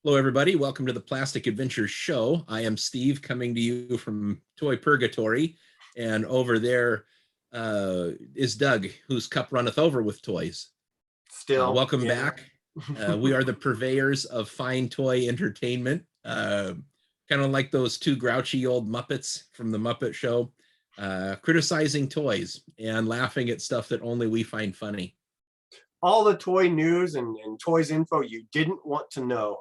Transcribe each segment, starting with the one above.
Hello, everybody. Welcome to the Plastic Adventures Show. I am Steve, coming to you from Toy Purgatory, and over there is Doug, whose cup runneth over with toys. Still, welcome back. We are the purveyors of fine toy entertainment, kind of like those two grouchy old Muppets from the Muppet Show, criticizing toys and laughing at stuff that only we find funny. all the toy news and toys info you didn't want to know.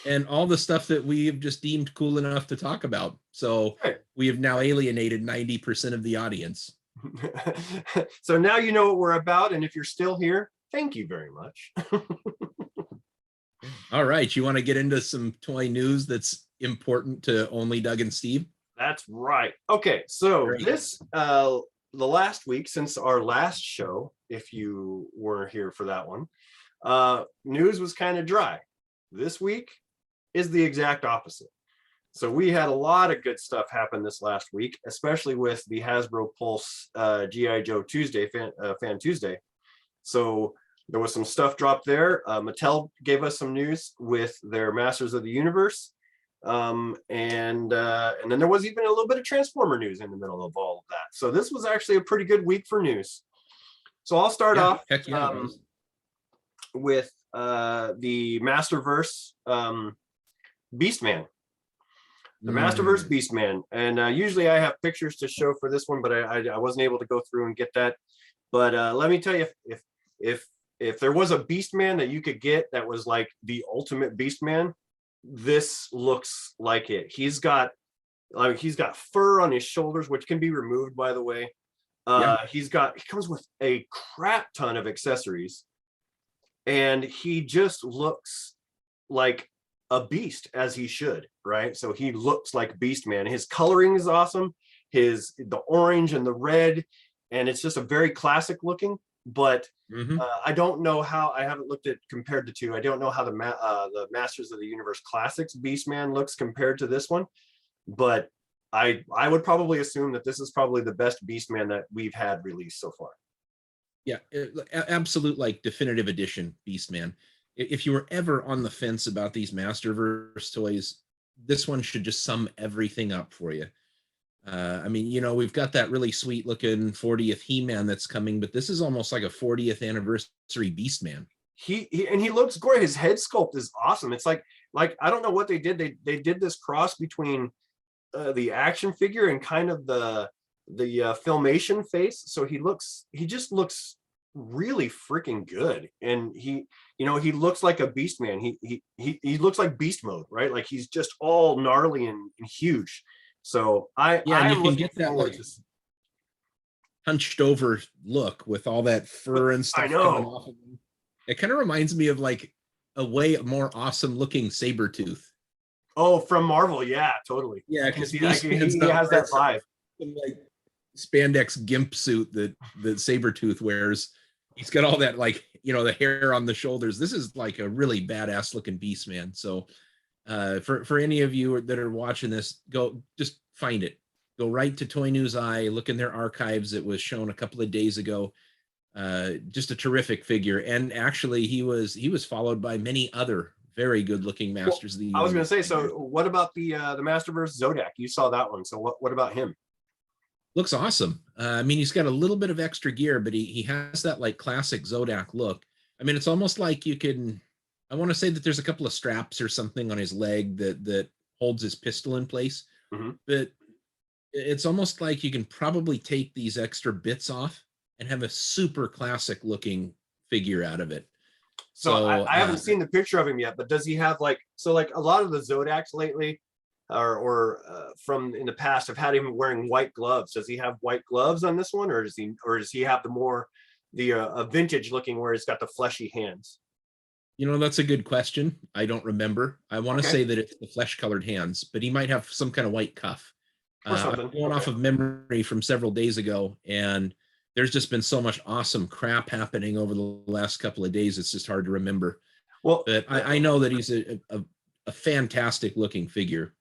And all the stuff that we've just deemed cool enough to talk about. So we have now alienated 90% of the audience. So now you know what we're about. And if you're still here, thank you very much. All right. You want to get into some toy news that's important to only Doug and Steve? That's right. Okay. So this, the last week since our last show, if you were here for that one, news was kind of dry. This week is the exact opposite. So we had a lot of good stuff happen this last week, especially with the Hasbro Pulse G.I. Joe Tuesday, Fan Tuesday. So there was some stuff dropped there. Mattel gave us some news with their Masters of the Universe. And then there was even a little bit of Transformer news in the middle of all of that. So this was actually a pretty good week for news. So I'll start off with the Masterverse Beastman. The Masterverse Beastman. And usually I have pictures to show for this one, but I wasn't able to go through and get that. But let me tell you, if there was a Beastman that you could get that was like the ultimate Beastman, this looks like it. He's got fur on his shoulders, which can be removed, by the way. He comes with a crap ton of accessories, and he just looks like a beast, as he should, right? So he looks like Beastman. His coloring is awesome. The orange and the red, and it's just a very classic looking. But I don't know how. I haven't looked at compared to two. I don't know how the Masters of the Universe Classics Beastman looks compared to this one, but I would probably assume that this is probably the best Beastman that we've had released so far. Yeah, absolute like definitive edition Beastman. If you were ever on the fence about these Masterverse toys, this one should just sum everything up for you. I mean, you know, we've got that really sweet looking 40th He-Man that's coming, but this is almost like a 40th anniversary Beastman. He looks great. His head sculpt is awesome. It's like I don't know what they did. They did this cross between the action figure and kind of the Filmation face. So he just looks really freaking good. And he looks like a Beastman. He looks like beast mode, right? Like he's just all gnarly and huge. So I you can get that like hunched over look with all that fur and stuff coming off of him. It kind of reminds me of like a way more awesome looking Sabretooth. Oh, from Marvel, yeah, totally. Yeah, because he has that vibe. Some, like spandex gimp suit that Sabretooth wears. He's got all that, like, you know, the hair on the shoulders. This is like a really badass looking Beastman. So for any of you that are watching this, go just find it. Go right to Toy News Eye, look in their archives. It was shown a couple of days ago. Just a terrific figure. And actually he was followed by many other very good looking Masters of the Universe. I was going to say, so what about the Masterverse Zodak? You saw that one. So what about him? Looks awesome. I mean, he's got a little bit of extra gear, but he has that like classic Zodak look. I mean, it's almost like I want to say that there's a couple of straps or something on his leg that holds his pistol in place. But it's almost like you can probably take these extra bits off and have a super classic looking figure out of it. So I haven't seen the picture of him yet, but does he have like a lot of the Zodaks lately or from in the past have had him wearing white gloves? Does he have white gloves on this one, or does he have the vintage looking where he's got the fleshy hands? You know, that's a good question. I don't remember. I want to say that it's the flesh colored hands, but he might have some kind of white cuff. I'm going off of memory from several days ago, and there's just been so much awesome crap happening over the last couple of days. It's just hard to remember. Well, but I know that he's a fantastic looking figure.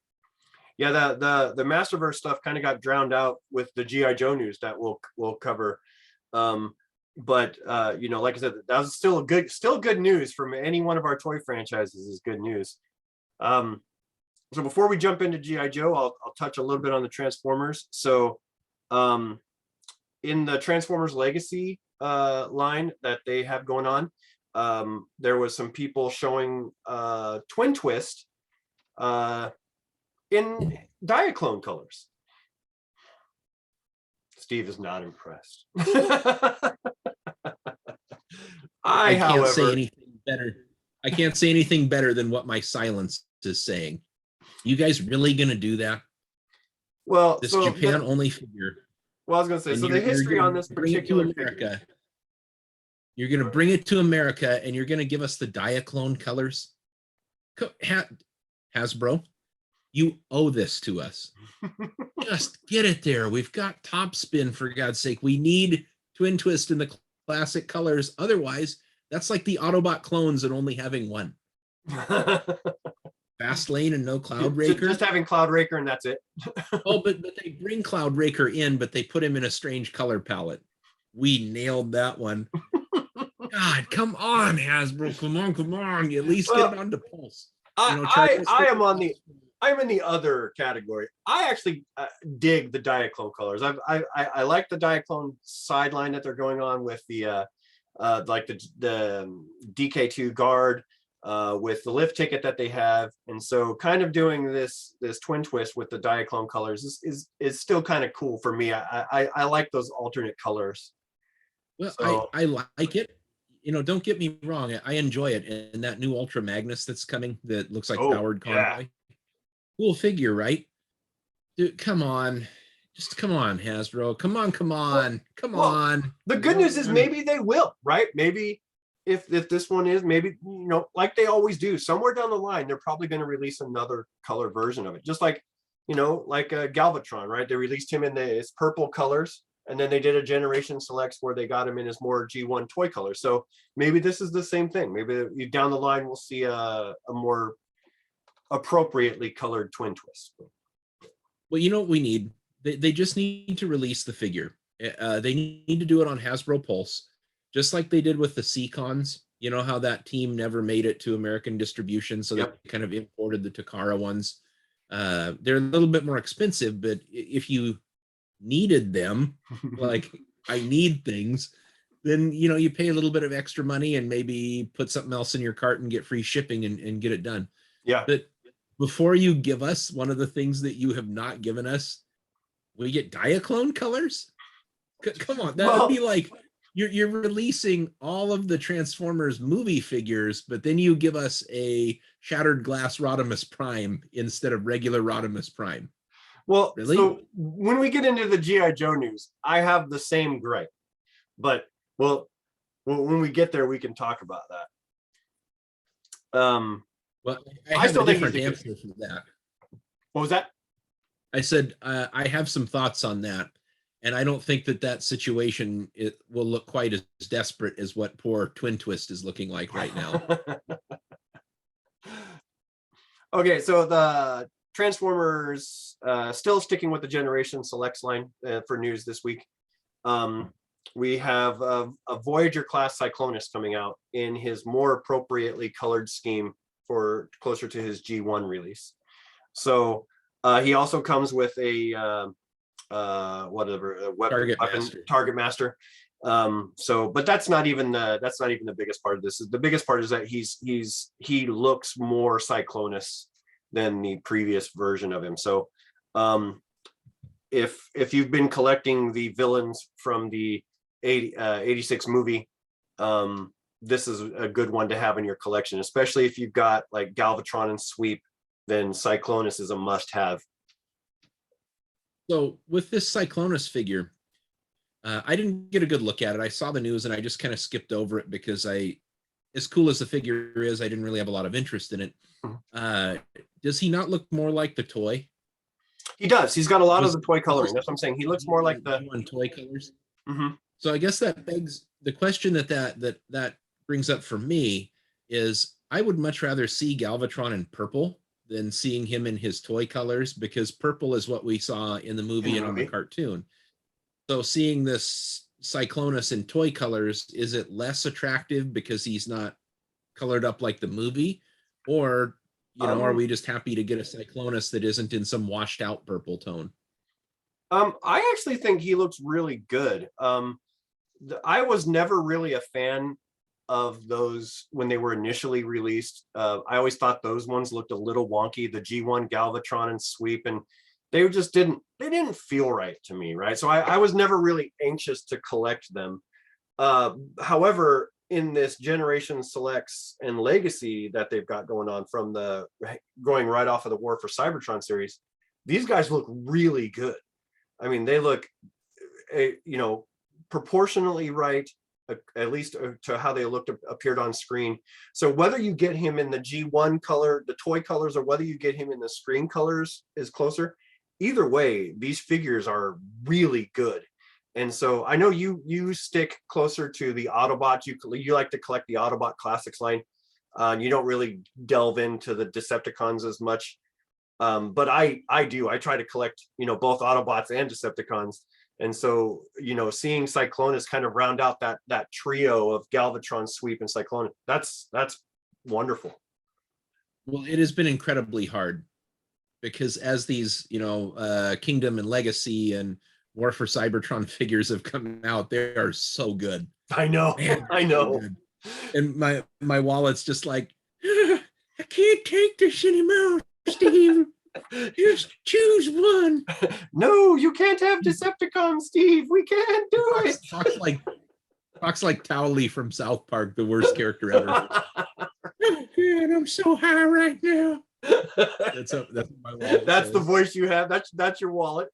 Yeah, the Masterverse stuff kind of got drowned out with the G.I. Joe news that we'll cover. but you know, like I said, that was still good news from any one of our toy franchises is good news. So before we jump into G.I. Joe, I'll touch a little bit on the Transformers. So in the Transformers Legacy line that they have going on, there was some people showing Twin Twist in Diaclone colors. Steve is not impressed. I can't say anything better. I can't say anything better than what my silence is saying. You guys really gonna do that? Well, this so Japan only figure. Well, I was gonna say, so the history on this particular figure. You're gonna bring it to America, and you're gonna give us the Diaclone colors. Hasbro, you owe this to us. Just get it there. We've got Top Spin, for God's sake. We need Twin Twist in the classic colors. Otherwise, that's like the Autobot clones and only having one. Fast Lane and no Cloud Raker. Just having Cloud Raker and that's it. Oh, but they bring Cloud Raker in, but they put him in a strange color palette. We nailed that one. God, come on, Hasbro. Come on. At least get it onto Pulse. I'm in the other category. I actually dig the Diaclone colors. I like the Diaclone sideline that they're going on with the like the DK2 guard with the lift ticket that they have, and so kind of doing this Twin Twist with the Diaclone colors is still kind of cool for me. I like those alternate colors. Well, so, I like it. You know, don't get me wrong. I enjoy it. And that new Ultra Magnus that's coming that looks like Powered Convoy. Yeah. Cool figure, right? Dude, come on. Just come on, Hasbro. Come on. The good news is maybe they will, right? Maybe if this one is, maybe, you know, like they always do, somewhere down the line, they're probably going to release another color version of it. Just like, you know, like Galvatron, right? They released him in his purple colors. And then they did a generation selects where they got him in his more G1 toy color. So maybe this is the same thing. Maybe down the line, we'll see a more appropriately colored Twin Twist. Well, you know what we need? They just need to release the figure. They need to do it on Hasbro Pulse, just like they did with the Seacons. You know how that team never made it to American distribution, so they kind of imported the Takara ones. They're a little bit more expensive, but if you needed them, like I need things, then, you know, you pay a little bit of extra money and maybe put something else in your cart and get free shipping and get it done. Yeah. But before you give us one of the things that you have not given us, we get Diaclone colors? Come on, that would be like you're releasing all of the Transformers movie figures, but then you give us a Shattered Glass Rodimus Prime instead of regular Rodimus Prime. Well, really? So when we get into the G.I. Joe news, I have the same gripe, but well, when we get there, we can talk about that. Well, I still think he's the answer for that. What was that? I said I have some thoughts on that, and I don't think that situation will look quite as desperate as what poor Twin Twist is looking like right now. Okay, so the Transformers, still sticking with the Generation Selects line for news this week. We have a Voyager class Cyclonus coming out in his more appropriately colored scheme for closer to his G1 release. So he also comes with a Target Master. So, but that's not even the biggest part of this. The biggest part is that he looks more Cyclonus than the previous version of him. So if you've been collecting the villains from the 86 movie, this is a good one to have in your collection, especially if you've got like Galvatron and Sweep, then Cyclonus is a must-have. So with this Cyclonus figure, I didn't get a good look at it. I saw the news and I just kind of skipped over it because as cool as the figure is, I didn't really have a lot of interest in it. Does he not look more like the toy? He does. He's got a lot of the toy coloring. That's what I'm saying. He looks more like the toy colors. Mm-hmm. So I guess that begs the question that brings up for me is I would much rather see Galvatron in purple than seeing him in his toy colors, because purple is what we saw in the movie and on the cartoon. So seeing this Cyclonus in toy colors, is it less attractive because he's not colored up like the movie, or are we just happy to get a Cyclonus that isn't in some washed out purple tone? I actually think he looks really good. I was never really a fan of those when they were initially released. I always thought those ones looked a little wonky, the G1 Galvatron and Sweep, and they just didn't feel right to me, right? So I was never really anxious to collect them. However, in this Generation Selects and Legacy that they've got going on from the going right off of the War for Cybertron series, these guys look really good. I mean, they look, proportionally right, at least to how they appeared on screen. So whether you get him in the G1 color, the toy colors, or whether you get him in the screen colors is closer. Either way, these figures are really good. And so I know you stick closer to the Autobots. You like to collect the Autobot Classics line. You don't really delve into the Decepticons as much. But I do. I try to collect, both Autobots and Decepticons. And so, seeing Cyclonus kind of round out that trio of Galvatron, Sweep, and Cyclonus, that's wonderful. Well, it has been incredibly hard because as these, Kingdom and Legacy and War for Cybertron figures have come out, they are so good. I know. Man, I know. So and my wallet's just like, I can't take this anymore, Steve. Just choose one. No, you can't have Decepticons, Steve. We can't do it. Talks like Towley from South Park, the worst character ever. Oh, God, I'm so high right now. That's my wallet. That's says. The voice you have. That's your wallet.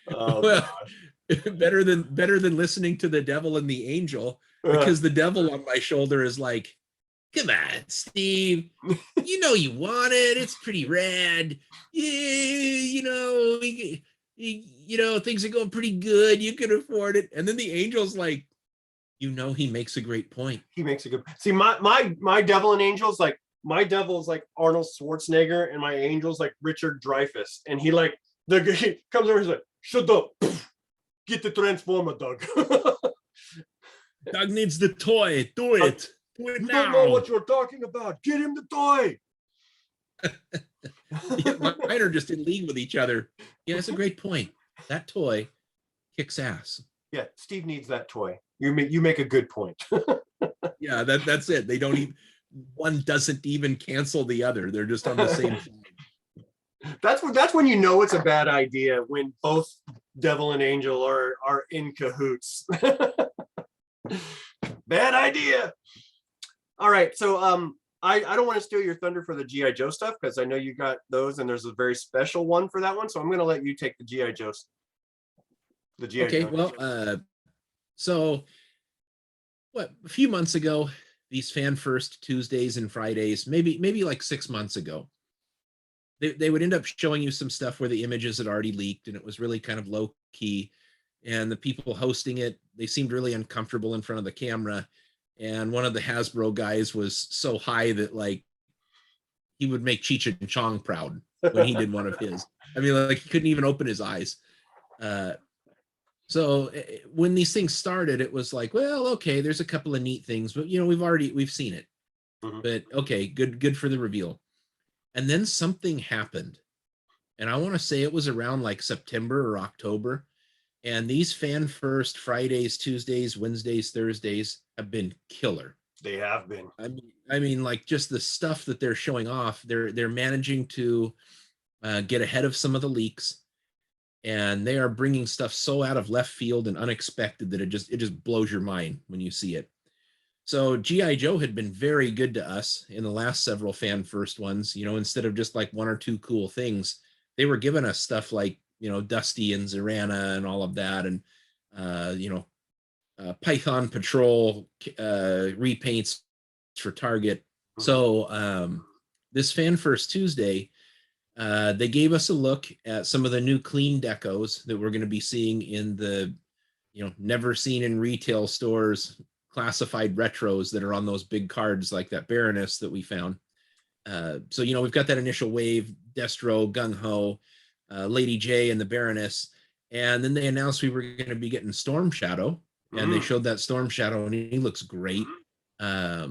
Oh, well, better than listening to the devil and the angel, because the devil on my shoulder is like, come on, Steve. You want it. It's pretty rad. Things are going pretty good. You can afford it. And then the angel's like, he makes a great point. He makes a good. See, my devil and angel's like, my devil's like Arnold Schwarzenegger, and my angel's like Richard Dreyfuss. And he comes over and he's like, shut up. Get the Transformer, Doug. Doug needs the toy. Do it. You don't know what you're talking about. Get him the toy. Mine are just in league with each other. Yeah, that's a great point. That toy kicks ass. Yeah, Steve needs that toy. You make a good point. Yeah, that's it. They don't even. One doesn't even cancel the other. They're just on the same side. That's when it's a bad idea, when both devil and angel are in cahoots. Bad idea. All right, so I don't want to steal your thunder for the G.I. Joe stuff, because I know you got those, and there's a very special one for that one. So I'm going to let you take the G.I. Joe. The G.I. Okay, Joe. well, so a few months ago, these Fan First Tuesdays and Fridays, maybe like 6 months ago, they would end up showing you some stuff where the images had already leaked, and it was really kind of low key, and the people hosting it, they seemed really uncomfortable in front of the camera. And one of the Hasbro guys was so high that like he would make Cheech and Chong proud when he did one of his. I mean, like he couldn't even open his eyes. So when these things started, it was like, well, okay, there's a couple of neat things, but we've seen it. Mm-hmm. But okay, good for the reveal. And then something happened. And I want to say it was around like September or October. And these Fan First Fridays, Tuesdays, Wednesdays, Thursdays have been killer. They have been. I mean, like just the stuff that they're showing off, they're managing to get ahead of some of the leaks, and they are bringing stuff so out of left field and unexpected that it just blows your mind when you see it. So G.I. Joe had been very good to us in the last several Fan First ones. Instead of just like one or two cool things, they were giving us stuff like Dusty and Zorana and all of that, and Python Patrol repaints for Target. So this Fan First Tuesday, they gave us a look at some of the new clean decos that we're going to be seeing in the never seen in retail stores classified retros that are on those big cards like that Baroness that we found. So we've got that initial wave, Destro, Gung Ho, Lady J, and the Baroness. And then they announced we were going to be getting Storm Shadow, and they showed that Storm Shadow, and he looks great. Fudge,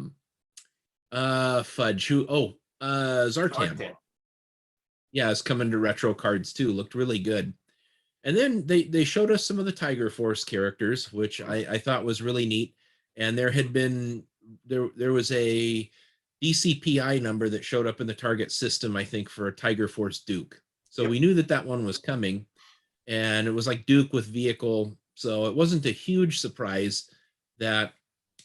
who? Zartan. Yeah, it's coming to retro cards too. Looked really good. And then they showed us some of the Tiger Force characters, which I thought was really neat. And there was a DCPI number that showed up in the Target system, I think, for a Tiger Force Duke. So we knew that one was coming, and it was like Duke with vehicle. So it wasn't a huge surprise that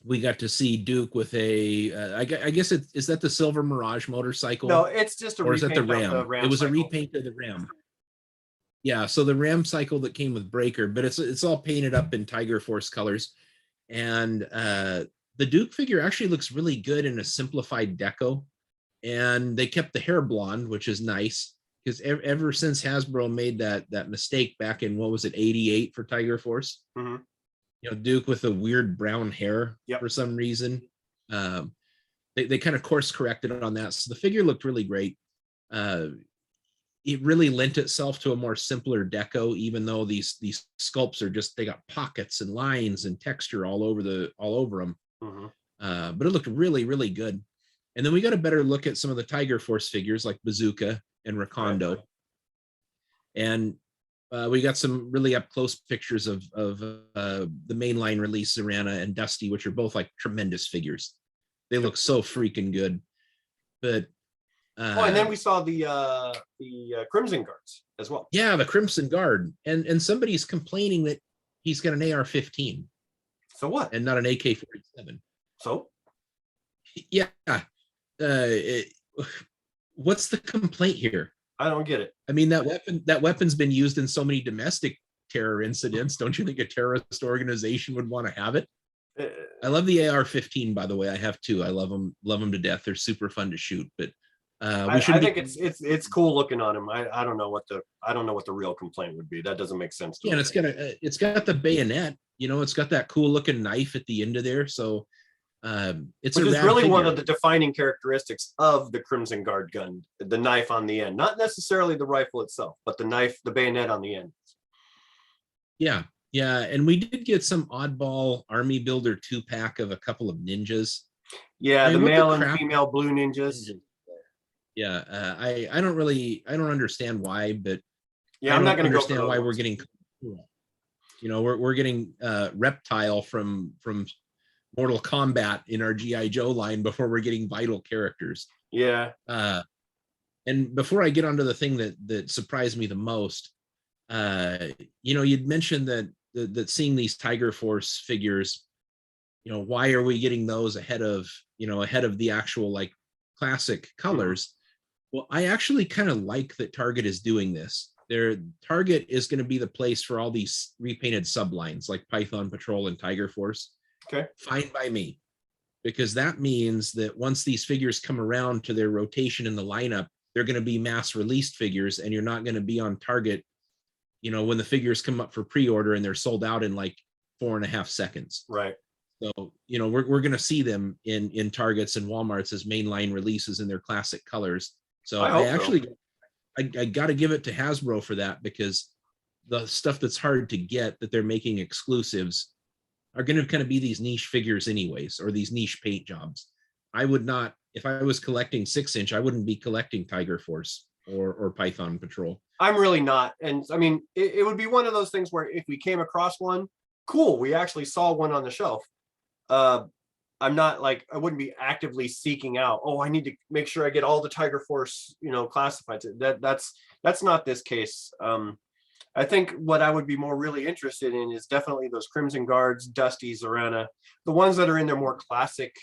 we got to see Duke with a. I guess is that the Silver Mirage motorcycle? No, it's just a or is that the repaint Ram? of the Ram It was cycle. a repaint of the Ram. Yeah, so the Ram cycle that came with Breaker, but it's all painted up in Tiger Force colors, and the Duke figure actually looks really good in a simplified deco, and they kept the hair blonde, which is nice because ever since Hasbro made that mistake back in, what was it, 88 for Tiger Force, Duke with the weird brown hair for some reason. They kind of course corrected on that, so the figure looked really great. It really lent itself to a more simpler deco, even though these sculpts are they got pockets and lines and texture all over them. But it looked really, really good. And then we got a better look at some of the Tiger Force figures like Bazooka and Rakondo. And we got some really up close pictures of the mainline release Zorana and Dusty, which are both like tremendous figures. They look so freaking good. But and then we saw the Crimson Guards as well. Yeah, the Crimson Guard, and somebody's complaining that he's got an AR-15. So what? And not an AK-47. So? Yeah. What's the complaint here? I don't get it. I mean, that weapon's been used in so many domestic terror incidents. Don't you think a terrorist organization would want to have it? I love the AR-15, by the way. I have two. I love them to death. They're super fun to shoot, but I think it's cool looking on him. I don't know what the real complaint would be. That doesn't make sense to me. And it's got the bayonet. It's got that cool looking knife at the end of there. So it's which is really one of the defining characteristics of the Crimson Guard gun, the knife on the end, not necessarily the rifle itself, but the knife, the bayonet on the end. Yeah, and we did get some oddball army builder 2-pack of a couple of ninjas. Yeah, the male and female blue ninjas. Yeah, I don't understand why, but yeah, I'm not going to understand why we're getting, we're getting Reptile from Mortal Kombat in our GI Joe line before we're getting vital characters. Yeah. And before I get onto the thing that surprised me the most, you'd mentioned that seeing these Tiger Force figures, why are we getting those ahead of the actual like classic colors? Well, I actually kind of like that Target is doing this. Target is going to be the place for all these repainted sublines like Python Patrol and Tiger Force. Okay. Fine by me, because that means that once these figures come around to their rotation in the lineup, they're going to be mass released figures, and you're not going to be on Target, when the figures come up for pre-order and they're sold out in like 4.5 seconds. Right. So, we're going to see them in Targets and Walmarts as mainline releases in their classic colors. So I got to give it to Hasbro for that, because the stuff that's hard to get that they're making exclusives are going to kind of be these niche figures anyways, or these niche paint jobs. I would not, if I was collecting 6-inch, I wouldn't be collecting Tiger Force or Python Patrol. I'm really not. And I mean, it would be one of those things where if we came across one, cool, we actually saw one on the shelf. I'm not like, I wouldn't be actively seeking out, I need to make sure I get all the Tiger Force, classified. That's not this case. I think what I would be more really interested in is definitely those Crimson Guards, Dusty, Zorana, the ones that are in their more classic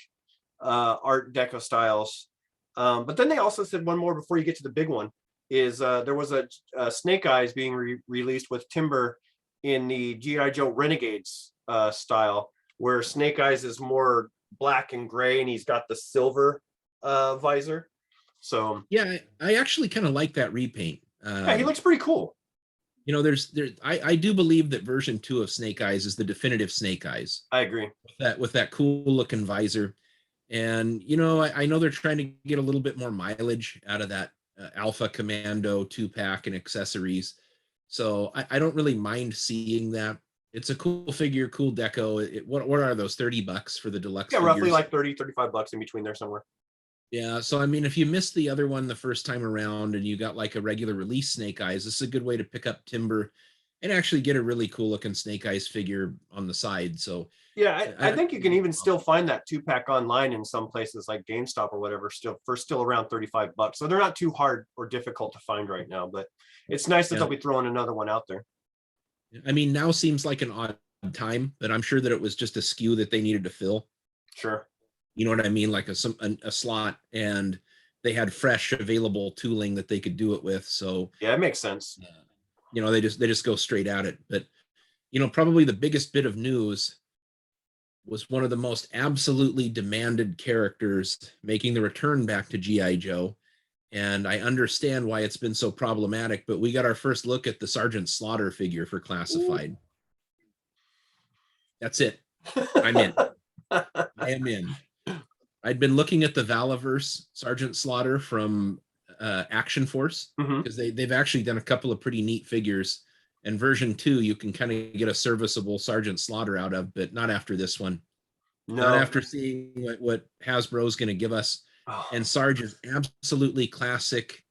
Art Deco styles. But then they also said one more before you get to the big one is there was a Snake Eyes being released with Timber in the G.I. Joe Renegades style, where Snake Eyes is more black and gray and he's got the silver visor. So yeah, I actually kind of like that repaint. Yeah, he looks pretty cool. I do believe that version 2 of Snake Eyes is the definitive Snake Eyes. I agree. With that cool looking visor. And, I know they're trying to get a little bit more mileage out of that Alpha Commando 2-pack and accessories. So I don't really mind seeing that. It's a cool figure, cool deco. What are those, $30 for the deluxe Yeah, roughly figures? like 30-35 bucks in between there somewhere. Yeah, so I mean, if you missed the other one the first time around and you got like a regular release Snake Eyes, this is a good way to pick up timber and actually get a really cool looking Snake Eyes figure on the side. So Yeah, I think you can even still find that 2-pack online in some places like GameStop or whatever, still around 35 bucks. So they're not too hard or difficult to find right now, but it's nice that they'll be throwing another one out there. I mean, now seems like an odd time, but I'm sure that it was just a SKU that they needed to fill. Sure. You know what I mean? Like a slot, and they had fresh available tooling that they could do it with. So yeah, it makes sense. You know, they just go straight at it. But you know, probably the biggest bit of news was one of the most absolutely demanded characters making the return back to G.I. Joe. And I understand why it's been so problematic, but we got our first look at the Sergeant Slaughter figure for Classified. Ooh. That's it. I'm in. I am in. I'd been looking at the Vallaverse Sergeant Slaughter from Action Force, because they've actually done a couple of pretty neat figures. And version 2, you can kind of get a serviceable Sergeant Slaughter out of, but not after this one. No. Not after seeing what Hasbro's going to give us. Oh. And Sarge is absolutely classic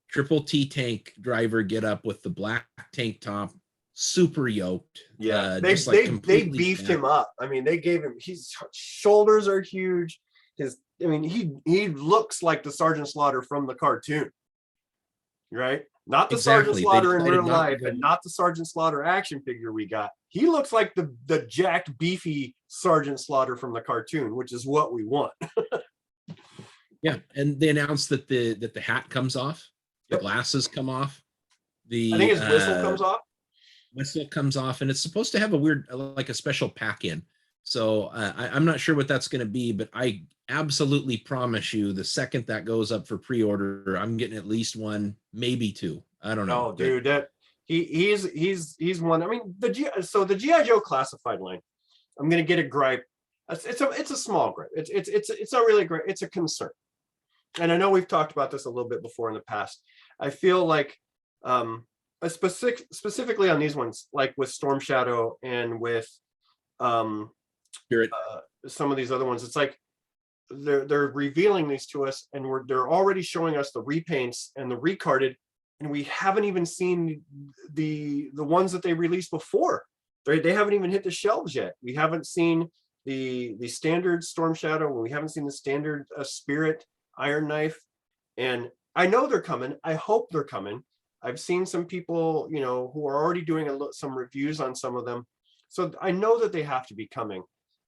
triple T tank driver get up with the black tank top, super yoked. Yeah, they beefed him up. I mean, they gave him, his shoulders are huge. He looks like the Sergeant Slaughter from the cartoon, right? Not the Sergeant Slaughter in real life, and not the Sergeant Slaughter action figure we got. He looks like the jacked, beefy Sergeant Slaughter from the cartoon, which is what we want. Yeah, and they announced that the hat comes off, the glasses come off, I think his whistle comes off. Whistle comes off, and it's supposed to have a weird, like a special pack in. So I'm not sure what that's going to be, but I absolutely promise you, the second that goes up for pre-order, I'm getting at least one, maybe two. I don't know. Oh, dude, that he's one. I mean, the G.I. Joe Classified line. I'm going to get a gripe. It's a small gripe. It's not really a gripe. It's a concern. And I know we've talked about this a little bit before in the past. I feel like specifically on these ones, like with Storm Shadow and with Spirit, some of these other ones, it's like they're revealing these to us, and they're already showing us the repaints and the recarded, and we haven't even seen the ones that they released before. They haven't even hit the shelves yet. We haven't seen the standard Storm Shadow, we haven't seen the standard Spirit Iron Knife, and I know they're coming. I hope they're coming. I've seen some people, who are already doing some reviews on some of them, so I know that they have to be coming.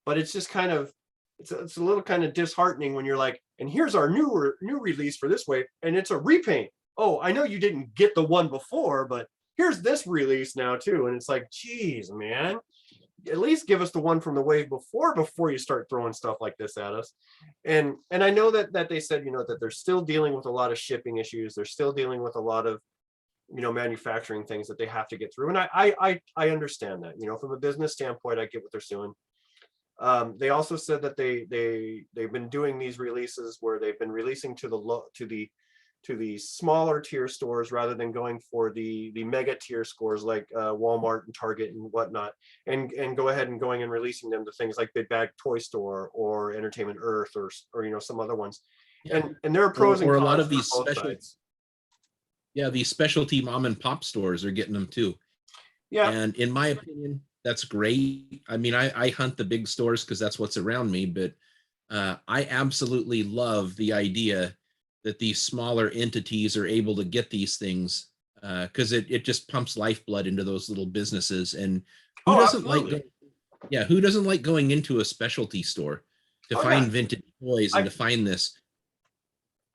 But it's just kind of, it's a little kind of disheartening when you're like, and here's our new release for this wave, and it's a repaint. Oh, I know you didn't get the one before, but here's this release now too. And it's like, geez, man, at least give us the one from the wave before you start throwing stuff like this at us. And I know that they said, that they're still dealing with a lot of shipping issues. They're still dealing with a lot of, manufacturing things that they have to get through. And I understand that, from a business standpoint, I get what they're doing. They also said that they've been doing these releases where they've been releasing to the smaller tier stores rather than going for the mega tier stores like Walmart and Target and whatnot, and go ahead and going and releasing them to things like Big Bag Toy Store or Entertainment Earth or some other ones. Yeah. And there are pros and cons. Or a lot of these sides. Yeah, these specialty mom and pop stores are getting them too. Yeah. And in my opinion, that's great. I mean, I hunt the big stores because that's what's around me, but I absolutely love the idea that these smaller entities are able to get these things, because it just pumps lifeblood into those little businesses. And who doesn't like going into a specialty store to find vintage toys and to find this?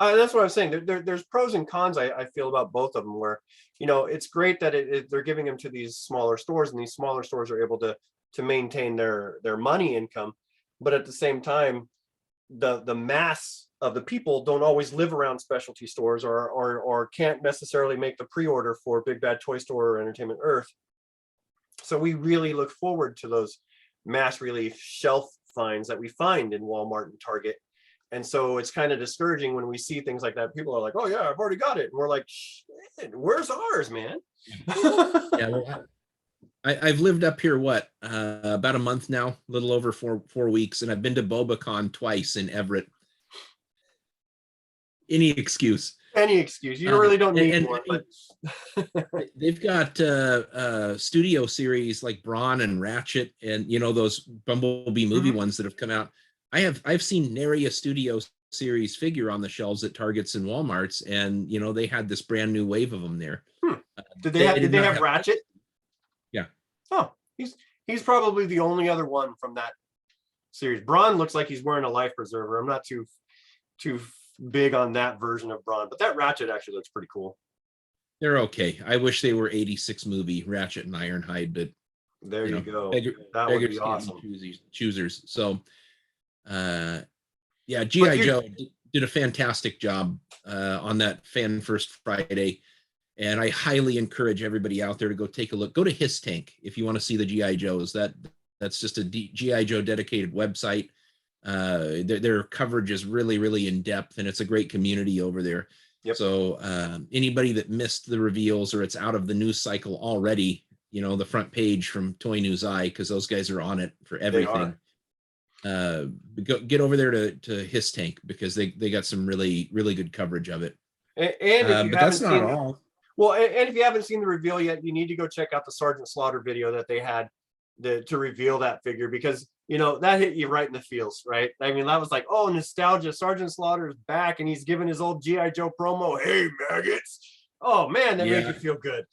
That's what I was saying. There's pros and cons, I feel, about both of them, where, it's great that they're giving them to these smaller stores, and these smaller stores are able to maintain their money income. But at the same time, the mass of the people don't always live around specialty stores or can't necessarily make the pre-order for Big Bad Toy Store or Entertainment Earth. So we really look forward to those mass relief shelf finds that we find in Walmart and Target. And so it's kind of discouraging when we see things like that. People are like, oh yeah, I've already got it. And we're like, shit, where's ours, man? Yeah, well, I've lived up here, about a month now, a little over four weeks, and I've been to BobaCon twice in Everett. Any excuse. Any excuse. You really don't need and one, but they've got studio series like Brawn and Ratchet, and those Bumblebee movie ones that have come out. I've seen nary a studio series figure on the shelves at Targets and Walmarts, and they had this brand new wave of them there. Did they have Ratchet? Yeah. Oh, he's probably the only other one from that series. Brawn looks like he's wearing a life preserver. I'm not too big on that version of Brawn, but that Ratchet actually looks pretty cool. They're okay. I wish they were 86 movie Ratchet and Ironhide, but there you go. That would be awesome. Choosers. So, yeah, G.I. Joe did a fantastic job on that Fan First Friday, and I highly encourage everybody out there to go take a look. Go to His Tank if you want to see the G.I. Joes. That's just a G.I. Joe dedicated website. Their coverage is really, really in depth, and it's a great community over there. Yep. So anybody that missed the reveals or it's out of the news cycle already, the front page from Toy News Eye, because those guys are on it for everything. Get over there to His Tank, because they got some really, really good coverage of it. And but that's not all. Well, and if you haven't seen the reveal yet, you need to go check out the Sergeant Slaughter video that they had to reveal that figure, because that hit you right in the feels, right? I mean, that was like, oh, nostalgia. Sergeant Slaughter is back, and he's giving his old G.I. Joe promo. Hey, maggots! Oh man, that made you feel good.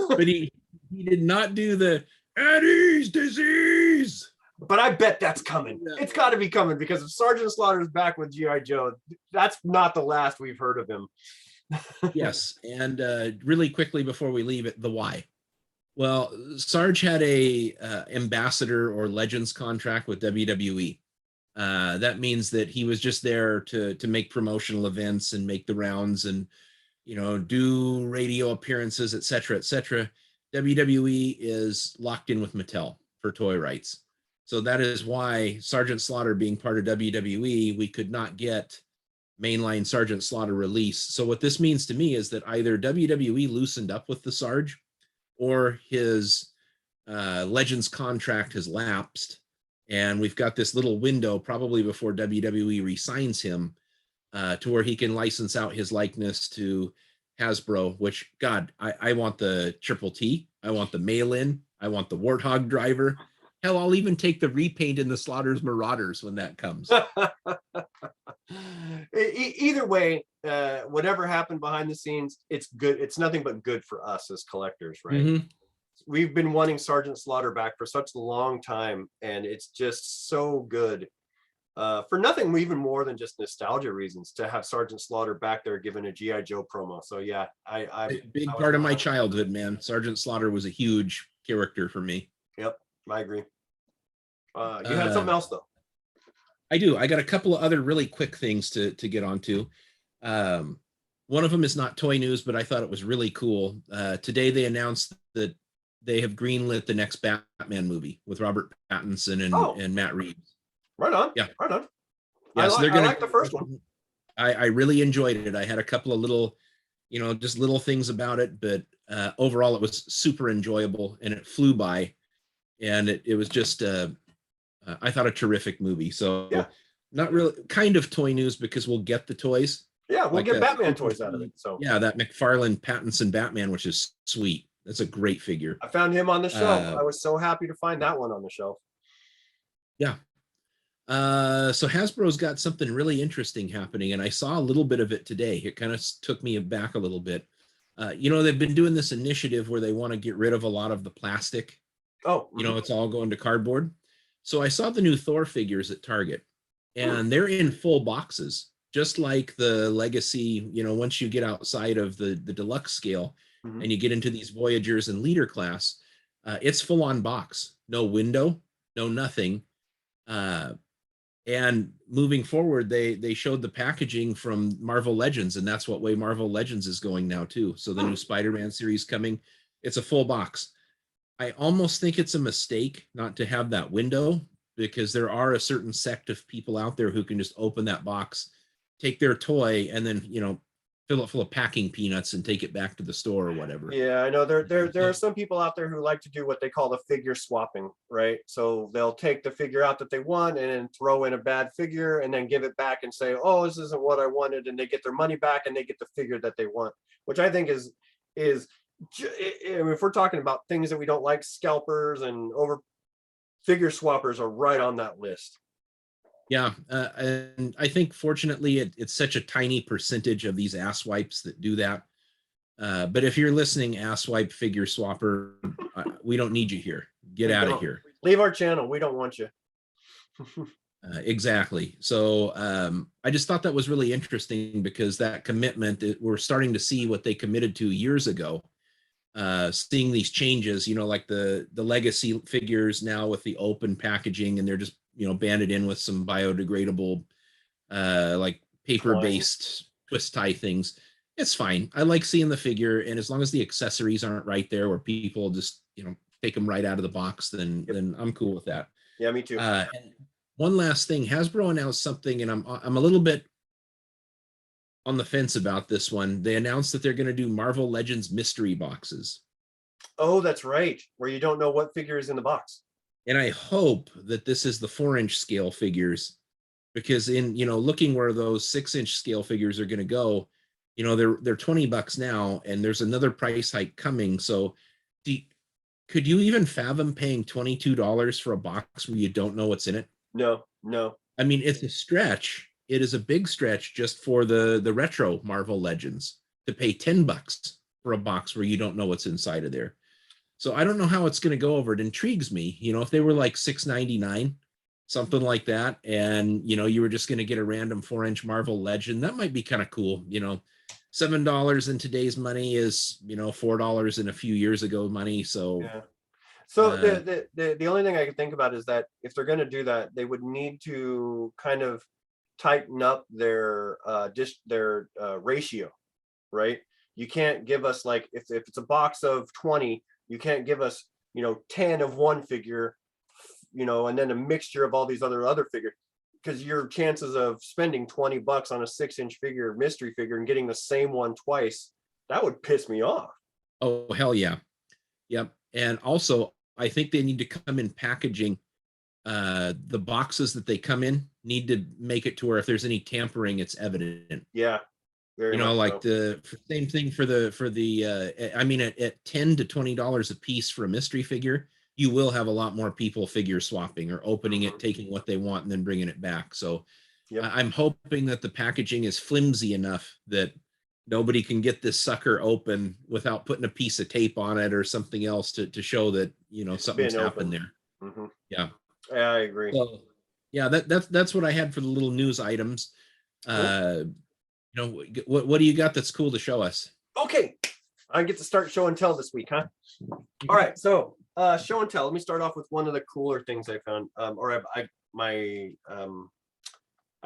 But he did not do the Eddie's disease. But I bet that's coming. Yeah. It's got to be coming, because if Sergeant Slaughter is back with G.I. Joe, that's not the last we've heard of him. Yes, and really quickly before we leave it, the why. Well, Sarge had a ambassador or legends contract with WWE. That means that he was just there to make promotional events and make the rounds and do radio appearances, etc., etc. WWE is locked in with Mattel for toy rights. So that is why Sergeant Slaughter being part of WWE, we could not get mainline Sergeant Slaughter release. So what this means to me is that either WWE loosened up with the Sarge, or his Legends contract has lapsed, and we've got this little window probably before WWE re-signs him to where he can license out his likeness to Hasbro, which, God, I want the Triple T. I want the mail-in. I want the Warthog driver. Hell, I'll even take the repaint in the Slaughter's Marauders when that comes. Either way, whatever happened behind the scenes, it's good. It's nothing but good for us as collectors, right? Mm-hmm. We've been wanting Sergeant Slaughter back for such a long time, and it's just so good. For nothing even more than just nostalgia reasons, to have Sergeant Slaughter back there giving a G.I. Joe promo. So yeah, big part of my childhood, man. Sergeant Slaughter was a huge character for me. Yep, I agree. You had something else though. I do. I got a couple of other really quick things to get onto. One of them is not toy news, but I thought it was really cool. Today they announced that they have greenlit the next Batman movie with Robert Pattinson and Matt Reeves. Right on. Yeah. Right on. Yeah, I like the first one. I really enjoyed it. I had a couple of little, just little things about it, but overall it was super enjoyable, and it flew by, and it was just I thought a terrific movie. So yeah. Not really kind of toy news, because we'll get the toys. Yeah, we'll get Batman toys out of it. So yeah, that McFarlane Pattinson Batman, which is sweet. That's a great figure. I found him on the shelf. I was so happy to find that one on the shelf. Yeah. So Hasbro's got something really interesting happening, and I saw a little bit of it today. It kind of took me back a little bit. They've been doing this initiative where they want to get rid of a lot of the plastic. Oh, it's all going to cardboard. So I saw the new Thor figures at Target, and they're in full boxes, just like the Legacy. Once you get outside of the deluxe scale and you get into these Voyagers and Leader class, it's full on box, no window, no nothing. And moving forward, they showed the packaging from Marvel Legends, and that's what way Marvel Legends is going now too. So the new Spider-Man series coming, it's a full box. I almost think it's a mistake not to have that window, because there are a certain sect of people out there who can just open that box, take their toy, and then, you know, fill it full of packing peanuts and take it back to the store or whatever. Yeah, I know there are some people out there who like to do what they call the figure swapping, right? So they'll take the figure out that they want and then throw in a bad figure and then give it back and say, oh, this isn't what I wanted, and they get their money back and they get the figure that they want, which I think is if we're talking about things that we don't like, scalpers and over figure swappers are right on that list. Yeah, and I think fortunately it's such a tiny percentage of these asswipes that do that. But if you're listening, asswipe figure swapper, we don't need you here. Get out of here. Leave our channel. We don't want you. Exactly. So I just thought that was really interesting because that commitment, we're starting to see what they committed to years ago. Seeing these changes, you know, like the legacy figures now with the open packaging, and they're just, you know, banded in with some biodegradable like paper-based twist tie things. It's fine. I like seeing the figure, and as long as the accessories aren't right there where people just, you know, take them right out of the box, then I'm cool with that. Yeah, me too. And one last thing, Hasbro announced something, and I'm a little bit on the fence about this one. They announced that they're going to do Marvel Legends mystery boxes. Oh, that's right, where you don't know what figure is in the box. And I hope that this is the 4-inch scale figures, because in, you know, looking where those 6-inch scale figures are going to go, you know, they're $20 now, and there's another price hike coming. So could you even fathom paying $22 for a box where you don't know what's in it? No. I mean, it's a stretch. It is a big stretch just for the retro Marvel Legends to pay $10 for a box where you don't know what's inside of there. So I don't know how it's going to go over. It intrigues me, you know, if they were like $6.99, something like that, and, you know, you were just going to get a random 4-inch Marvel Legend, that might be kind of cool. You know, $7 in today's money is, you know, $4 in a few years ago money. So yeah. So the only thing I can think about is that if they're going to do that, they would need to kind of tighten up their ratio, right? You can't give us, like, if it's a box of 20, you can't give us, you know, 10 of one figure, you know, and then a mixture of all these other figures, because your chances of spending $20 on a 6-inch figure, mystery figure, and getting the same one twice, that would piss me off. Oh, hell yeah. Yep. And also, I think they need to come in packaging. The boxes that they come in need to make it to where if there's any tampering, it's evident. Yeah. You know, like the same thing for the I mean, at $10 to $20 a piece for a mystery figure, you will have a lot more people figure swapping or opening it, taking what they want, and then bringing it back. So I'm hoping that the packaging is flimsy enough that nobody can get this sucker open without putting a piece of tape on it or something else to show that, you know, something's happened there. Yeah, I agree. So yeah, that's what I had for the little news items. Cool. You know, what do you got that's cool to show us? Okay, I get to start show and tell this week, huh? All right, so show and tell. Let me start off with one of the cooler things I found, I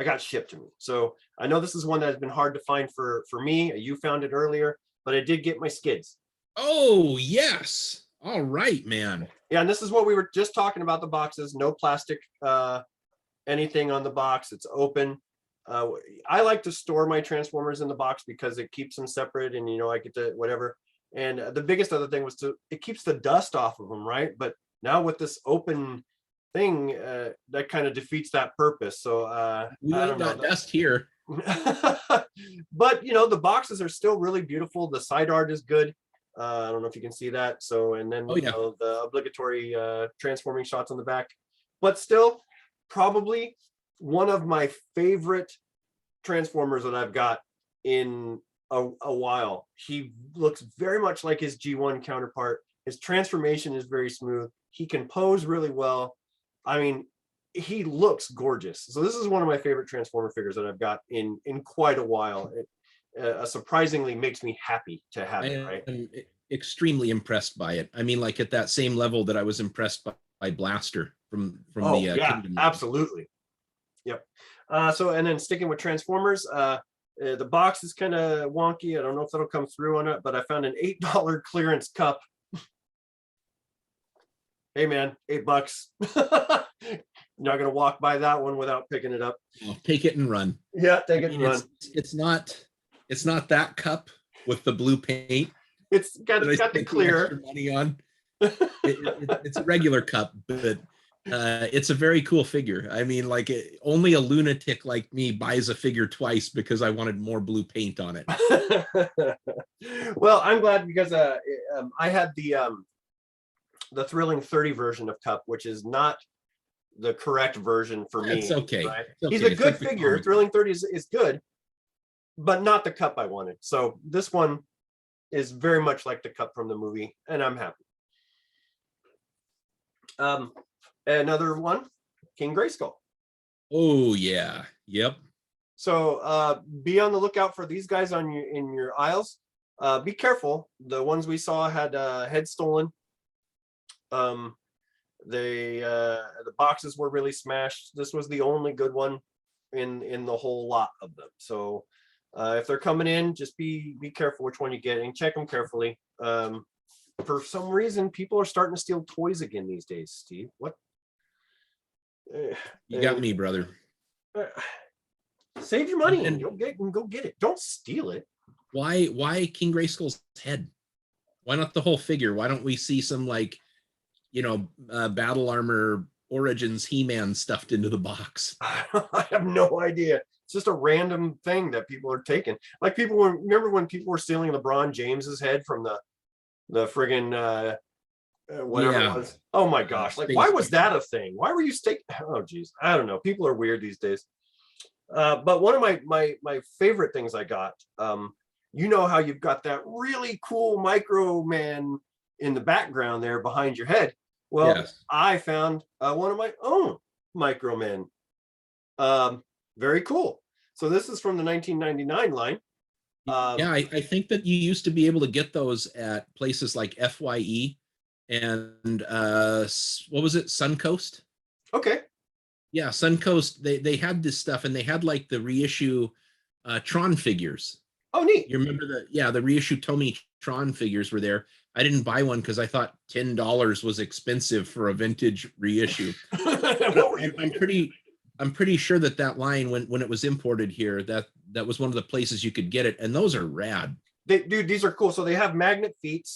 got shipped to me. So I know this is one that has been hard to find for me. You found it earlier, but I did get my skids. Oh yes, all right, man. Yeah, and this is what we were just talking about, the boxes. No plastic, anything on the box. It's open. I like to store my Transformers in the box because it keeps them separate, and, you know, I get to whatever. And the biggest other thing was it keeps the dust off of them, right? But now with this open thing, that kind of defeats that purpose. So we don't got dust here. But, you know, the boxes are still really beautiful. The side art is good. I don't know if you can see that. So, and then you know, the obligatory transforming shots on the back, but still probably one of my favorite Transformers that I've got in a while. He looks very much like his G1 counterpart. His transformation is very smooth. He can pose really well. I mean, he looks gorgeous. So this is one of my favorite Transformer figures that I've got in quite a while. It surprisingly makes me happy to have it. Right? I'm extremely impressed by it. I mean, like at that same level that I was impressed by Blaster from the Kingdom. Absolutely. Yep. So, and then sticking with Transformers, the box is kind of wonky. I don't know if that'll come through on it, but I found an $8 clearance cup. Hey man, $8. not gonna walk by that one without picking it up. Take it and run. Yeah, take it and run. It's not that cup with the blue paint. It's got the clear money on. It's a regular cup, but it's a very cool figure. I mean, like only a lunatic like me buys a figure twice because I wanted more blue paint on it. Well, I'm glad because I had the Thrilling 30 version of Cup, which is not the correct version for me. It's okay. Right? It's okay. He's a good figure. Thrilling 30 is good, but not the Cup I wanted. So this one is very much like the Cup from the movie, and I'm happy. Another one, King Grayskull. Oh yeah, yep. So be on the lookout for these guys in your aisles. Be careful. The ones we saw had head stolen. The boxes were really smashed. This was the only good one in the whole lot of them. So if they're coming in, just be careful which one you get and check them carefully. For some reason, people are starting to steal toys again these days. Steve, what? You got me, brother. Save your money and go get it. Don't steal it. Why King Grayskull's head? Why not the whole figure? Why don't we see some like, battle armor origins He-Man stuffed into the box? I have no idea. It's just a random thing that people are taking. Like remember when people were stealing LeBron James's head from the friggin' whatever it was. Oh my gosh! Like, why was that a thing? Why were you Oh geez, I don't know. People are weird these days. But one of my favorite things I got. How you've got that really cool Micro Man in the background there behind your head. Well, yes. I found one of my own Micro Men. Very cool. So this is from the 1999 line. Yeah, I think that you used to be able to get those at places like FYE and what was it, Suncoast? Okay. Yeah, Suncoast. They had this stuff, and they had like the reissue Tron figures. Oh, neat. You remember the reissue Tomy Tron figures were there. I didn't buy one because I thought $10 was expensive for a vintage reissue. I'm pretty sure that line when it was imported here, that was one of the places you could get it, and those are rad. Dude, these are cool. So they have magnet feet,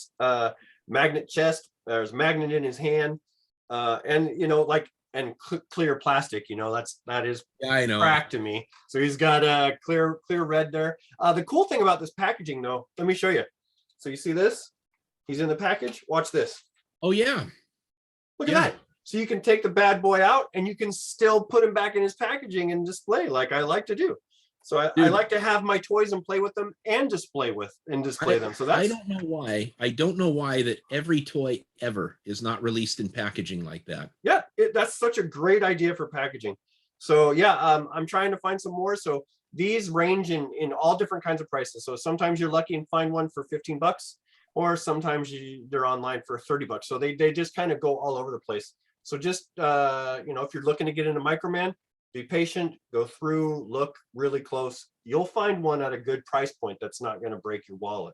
magnet chest. There's magnet in his hand, and clear plastic. That is I know crack to me. So he's got a clear red there. The cool thing about this packaging, though, let me show you. So you see this? He's in the package. Watch this. Oh yeah, look at that. So you can take the bad boy out and you can still put him back in his packaging and display like I like to do. So I like to have my toys and play with them and display them. So that's I don't know why that every toy ever is not released in packaging like that. Yeah, that's such a great idea for packaging. So yeah, I'm trying to find some more. So these range in all different kinds of prices. So sometimes you're lucky and find one for $15, or sometimes they're online for $30. So they just kind of go all over the place. So just if you're looking to get into Microman, be patient, go through, look really close. You'll find one at a good price point that's not going to break your wallet.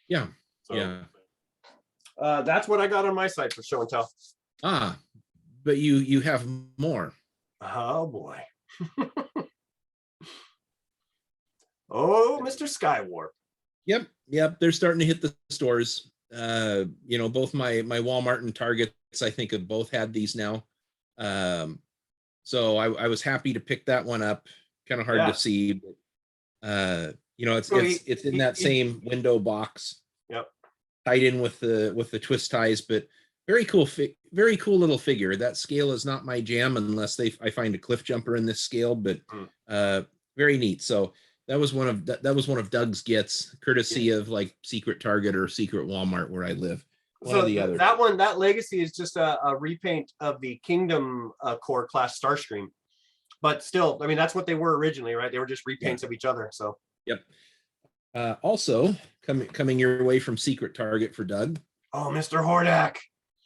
Yeah. So, yeah. That's what I got on my side for show and tell. But you have more. Oh boy. Oh, Mr. Skywarp. Yep. They're starting to hit the stores. Both my Walmart and Targets, I think, have both had these now. So I was happy to pick that one up. Kind of hard to see, but it's in that same window box. Yep. Tied in with the twist ties, but very cool little figure. That scale is not my jam unless I find a cliff jumper in this scale, but very neat. So that was one of Doug's gets, courtesy of like Secret Target or Secret Walmart where I live. One or the other. That Legacy is just a repaint of the Kingdom Core class Starscream, but still, I mean, that's what they were originally, right? They were just repaints of each other. So yep. Also coming your way from Secret Target for Doug. Oh, Mr. Hordak.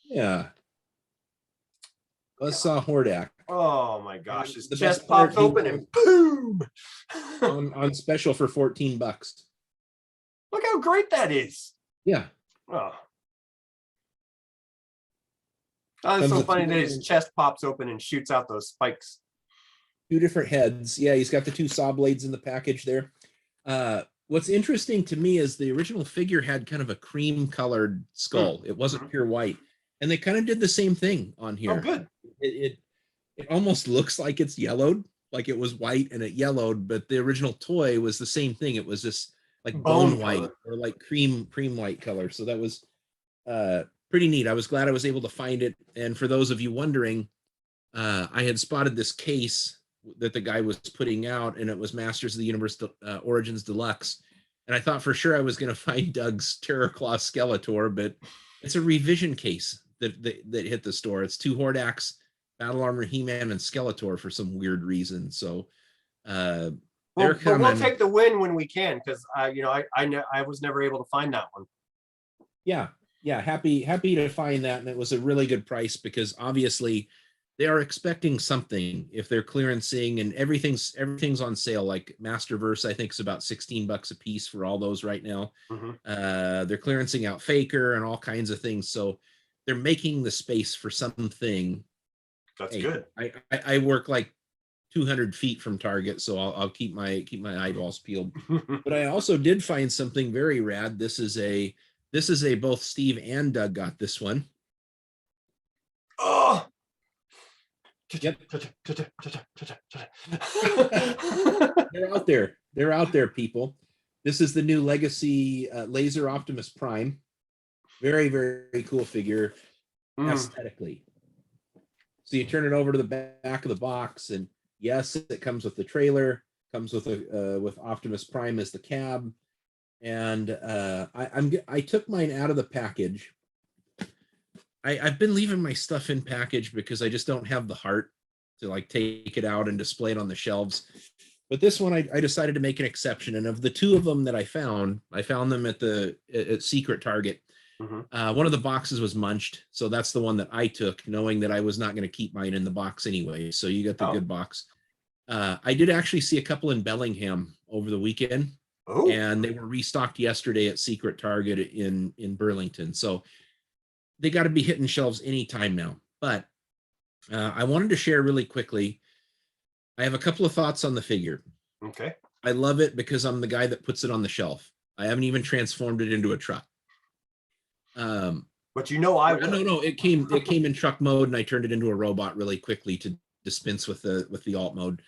Yeah. Buzzsaw Hordak. Oh my gosh, his chest pops open and boom! on special for $14. Look how great that is. Yeah. Oh. Oh, it's Comes so with funny two that his different- chest pops open and shoots out those spikes. two different heads. Yeah, he's got the two saw blades in the package there. What's interesting to me is the original figure had kind of a cream colored skull. It wasn't pure white. And they kind of did the same thing on here. Oh, good. It almost looks like it's yellowed, like it was white and it yellowed, but the original toy was the same thing. It was this like bone white color. or like cream white color. So that was pretty neat. I was glad I was able to find it. And for those of you wondering, I had spotted this case that the guy was putting out, and it was Masters of the Universe Origins Deluxe. And I thought for sure I was going to find Doug's Terror Claw Skeletor, but it's a revision case that hit the store. It's two Hordax, Battle Armor, He-Man, and Skeletor for some weird reason. So they're But coming. we'll take the win when we can, because I was never able to find that one. Yeah, happy to find that, and it was a really good price because obviously they are expecting something if they're clearancing, and everything's on sale. Like Masterverse, I think is about $16 a piece for all those right now. They're clearancing out Faker and all kinds of things, so they're making the space for something. That's good. I work like 200 feet from Target, so I'll keep my eyeballs peeled. But I also did find something very rad. This is a both Steve and Doug got this one. Oh. Yep. They're out there, people. This is the new Legacy Laser Optimus Prime. Very, very cool figure aesthetically. So you turn it over to the back of the box, and yes, it comes with the trailer, comes with with Optimus Prime as the cab. And I took mine out of the package. I've been leaving my stuff in package because I just don't have the heart to like take it out and display it on the shelves. But this one, I decided to make an exception. And of the two of them that I found them at Secret Target. One of the boxes was munched, so that's the one that I took, knowing that I was not going to keep mine in the box anyway. So you got the good box. I did actually see a couple in Bellingham over the weekend. Oh. And they were restocked yesterday at Secret Target in Burlington. So they got to be hitting shelves anytime now. But I wanted to share really quickly. I have a couple of thoughts on the figure. Okay. I love it because I'm the guy that puts it on the shelf. I haven't even transformed it into a truck. But I will. No, it came in truck mode, and I turned it into a robot really quickly to dispense with the alt mode.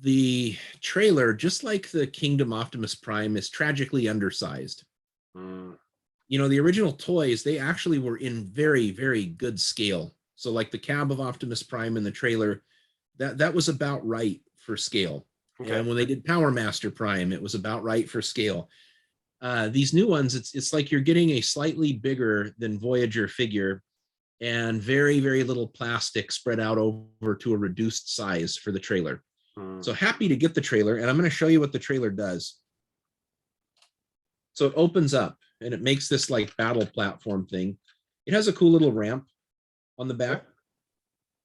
The trailer, just like the Kingdom Optimus Prime, is tragically undersized. The original toys, they actually were in very, very good scale. So like the cab of Optimus Prime in the trailer, that was about right for scale. Okay. And when they did Power Master Prime, it was about right for scale. These new ones, it's like you're getting a slightly bigger than Voyager figure and very, very little plastic spread out over to a reduced size for the trailer. So happy to get the trailer, and I'm going to show you what the trailer does. So it opens up and it makes this like battle platform thing. It has a cool little ramp on the back,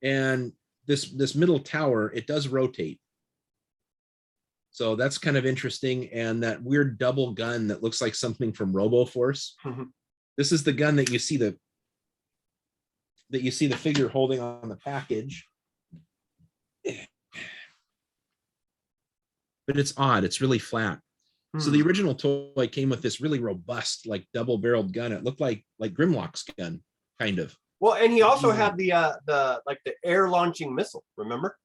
and this middle tower, it does rotate. So that's kind of interesting. And that weird double gun that looks like something from RoboForce. This is the gun that you see the figure holding on the package. But it's odd. It's really flat. So the original toy came with this really robust, like double-barreled gun. It looked like Grimlock's gun, kind of. Well, and he also had the air launching missile. Remember?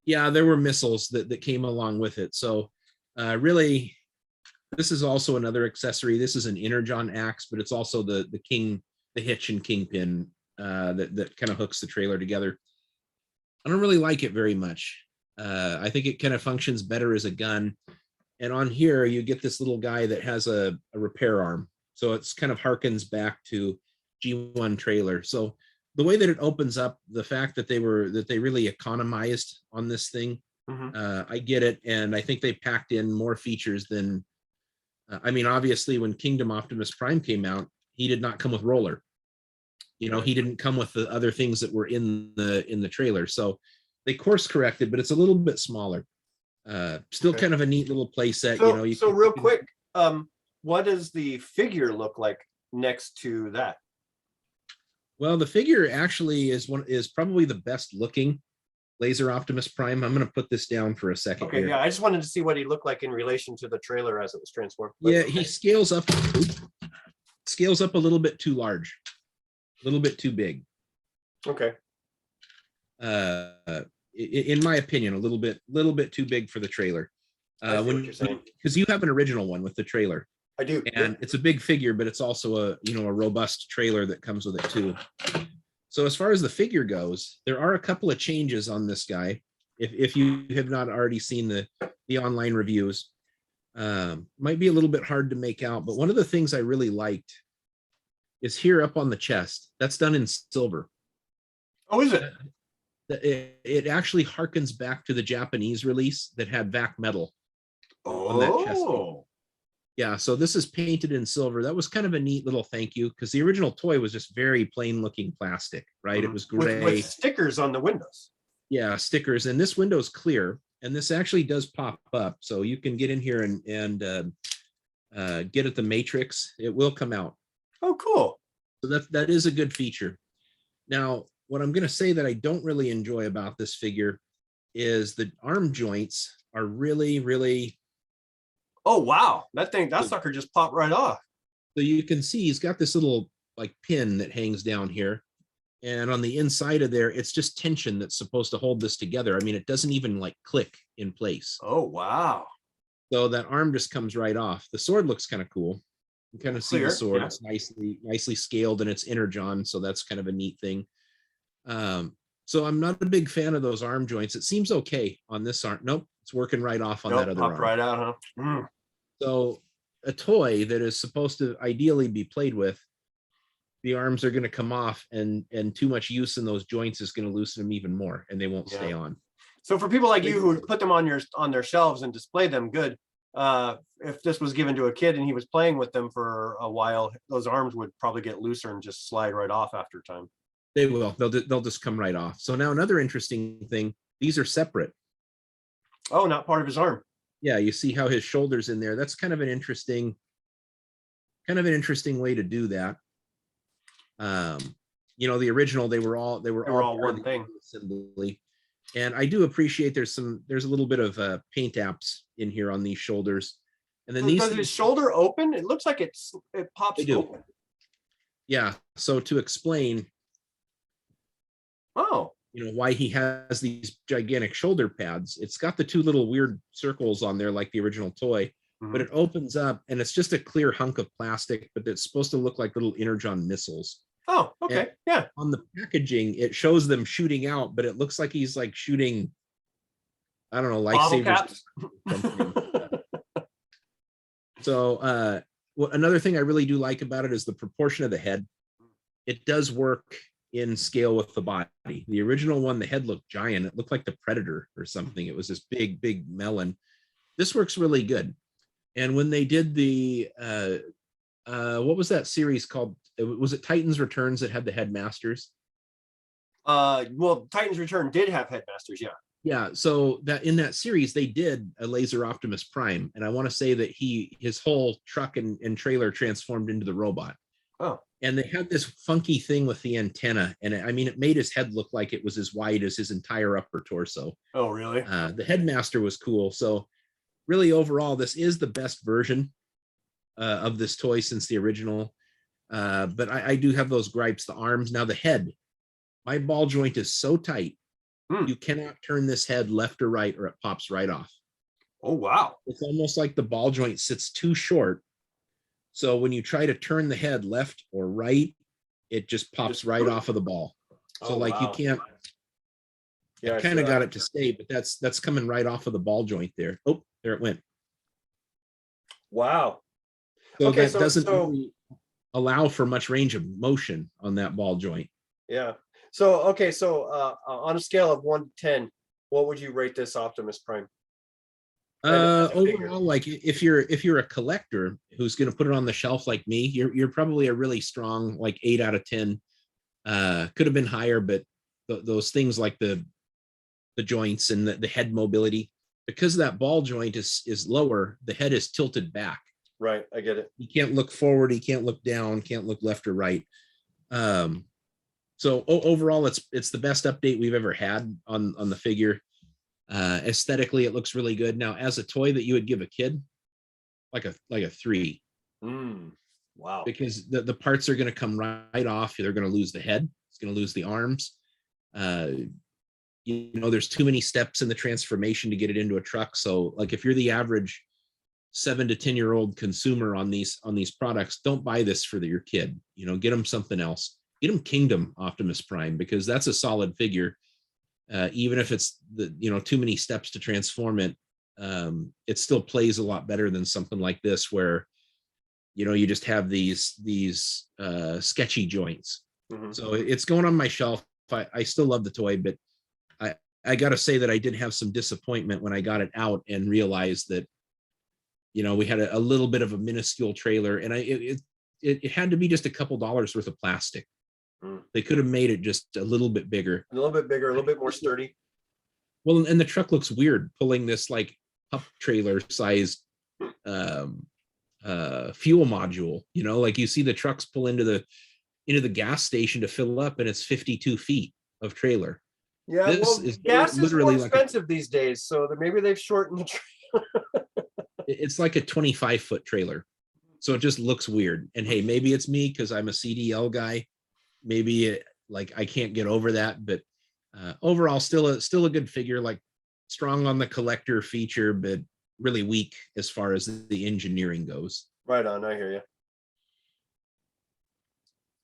Yeah, there were missiles that came along with it. So really, this is also another accessory. This is an Energon axe, but it's also the hitch and kingpin that kind of hooks the trailer together. I don't really like it very much. I think it kind of functions better as a gun. And on here, you get this little guy that has a repair arm. So it's kind of harkens back to G1 trailer. So the way that it opens up, the fact that they really economized on this thing, I get it. And I think they packed in more features than, obviously when Kingdom Optimus Prime came out, he did not come with roller. He didn't come with the other things that were in the trailer. So they course corrected, but it's a little bit smaller. Still kind of a neat little play set. So real quick, what does the figure look like next to that? Well, the figure actually is probably the best looking laser Optimus Prime. I'm going to put this down for a second Okay, here. yeah, I just wanted to see what he looked like in relation to the trailer as it was transformed. Yeah, he scales up a little bit too large, a little bit too big. Okay. In my opinion, a little bit too big for the trailer. I see what you're saying. Because you have an original one with the trailer. I do. And it's a big figure, but it's also a robust trailer that comes with it too. So as far as the figure goes, there are a couple of changes on this guy. If you have not already seen the online reviews, might be a little bit hard to make out, but one of the things I really liked is here up on the chest. That's done in silver. Oh, is it? It actually harkens back to the Japanese release that had vac metal on that chest. Yeah, so this is painted in silver. That was kind of a neat little thank you, because the original toy was just very plain looking plastic, right? It was gray. With stickers on the windows. Yeah, stickers. And this window is clear, and this actually does pop up. So you can get in here and get at the matrix. It will come out. Oh, cool. So that is a good feature. Now, what I'm going to say that I don't really enjoy about this figure is the arm joints are really, really... Oh, wow. That sucker just popped right off. So you can see he's got this little like pin that hangs down here. And on the inside of there, it's just tension that's supposed to hold this together. I mean, it doesn't even like click in place. Oh, wow. So that arm just comes right off. The sword looks kind of cool. You kind of see the sword. Yeah. It's nicely scaled, and it's Energon. So that's kind of a neat thing. So I'm not a big fan of those arm joints. It seems okay on this arm. Nope, it's working right off on that other arm. Right out, huh? Mm. So a toy that is supposed to ideally be played with, the arms are going to come off, and too much use in those joints is going to loosen them even more, and they won't stay on. So for people like you who put them on their shelves and display them, good. If this was given to a kid and he was playing with them for a while, those arms would probably get looser and just slide right off after time. They will. They'll just come right off. So now another interesting thing, these are separate. Oh, not part of his arm. Yeah, you see how his shoulder's in there. That's kind of an interesting way to do that. The original, they were all one thing. Assembly. And I do appreciate there's a little bit of paint apps in here on these shoulders. And then does his shoulder open? It looks like it pops open. Yeah. So to explain, why he has these gigantic shoulder pads, it's got the two little weird circles on there like the original toy, but it opens up and it's just a clear hunk of plastic, but it's supposed to look like little Energon missiles. Oh, okay. And yeah. On the packaging, it shows them shooting out, but it looks like he's like shooting, I don't know, lightsabers. So another thing I really do like about it is the proportion of the head. It does work in scale with the body. The original one, the head looked giant. It looked like the Predator or something. It was this big melon. This works really good. And when they did the what was that series called? Was it Titans Returns that had the headmasters? Well, Titans Return did have headmasters, yeah. Yeah, so that in that series they did a laser Optimus Prime, and I want to say that his whole truck and trailer transformed into the robot. Oh. And they had this funky thing with the antenna, and it made his head look like it was as wide as his entire upper torso. Oh, really? The headmaster was cool. So really overall, this is the best version of this toy since the original. But I do have those gripes. The arms, now the head, my ball joint is so tight, you cannot turn this head left or right or it pops right off. Oh, wow. It's almost like the ball joint sits too short. So when you try to turn the head left or right, it just pops right off of the ball. So you can't, I kind of got it to stay, but that's coming right off of the ball joint there. Oh, there it went. Wow. So that doesn't really allow for much range of motion on that ball joint. Yeah. So, on a scale of 1 to 10, what would you rate this Optimus Prime? Overall, like if you're a collector who's going to put it on the shelf like me, you're probably a really strong like 8 out of 10. Could have been higher, but those things like the joints and the head mobility, because that ball joint is lower, the head is tilted back. Right, I get it. He can't look forward, he can't look down, can't look left or right. So overall, it's the best update we've ever had on the figure. Aesthetically, it looks really good. Now, as a toy that you would give a kid, like a 3. Wow. Because the parts are going to come right off. They're going to lose the head. It's going to lose the arms. There's too many steps in the transformation to get it into a truck. So, like, if you're the average 7 to 10-year-old consumer on these products, don't buy this for your kid. Get them something else. Get them Kingdom Optimus Prime, because that's a solid figure. Even if it's too many steps to transform it, it still plays a lot better than something like this, where you just have these sketchy joints. So it's going on my shelf. I still love the toy, but I gotta say that I did have some disappointment when I got it out and realized that we had a little bit of a minuscule trailer, and it had to be just a couple dollars worth of plastic. They could have made it just a little bit bigger, a little bit more sturdy. Well, and the truck looks weird pulling this like pup trailer sized fuel module. Like you see the trucks pull into the gas station to fill up, and it's 52 feet of trailer. Yeah, gas is more expensive these days, so maybe they've shortened the trailer. It's like a 25-foot trailer, so it just looks weird. And hey, maybe it's me because I'm a CDL guy. Maybe I can't get over that, but overall, still a good figure. Like, strong on the collector feature, but really weak as far as the engineering goes. Right on, I hear you.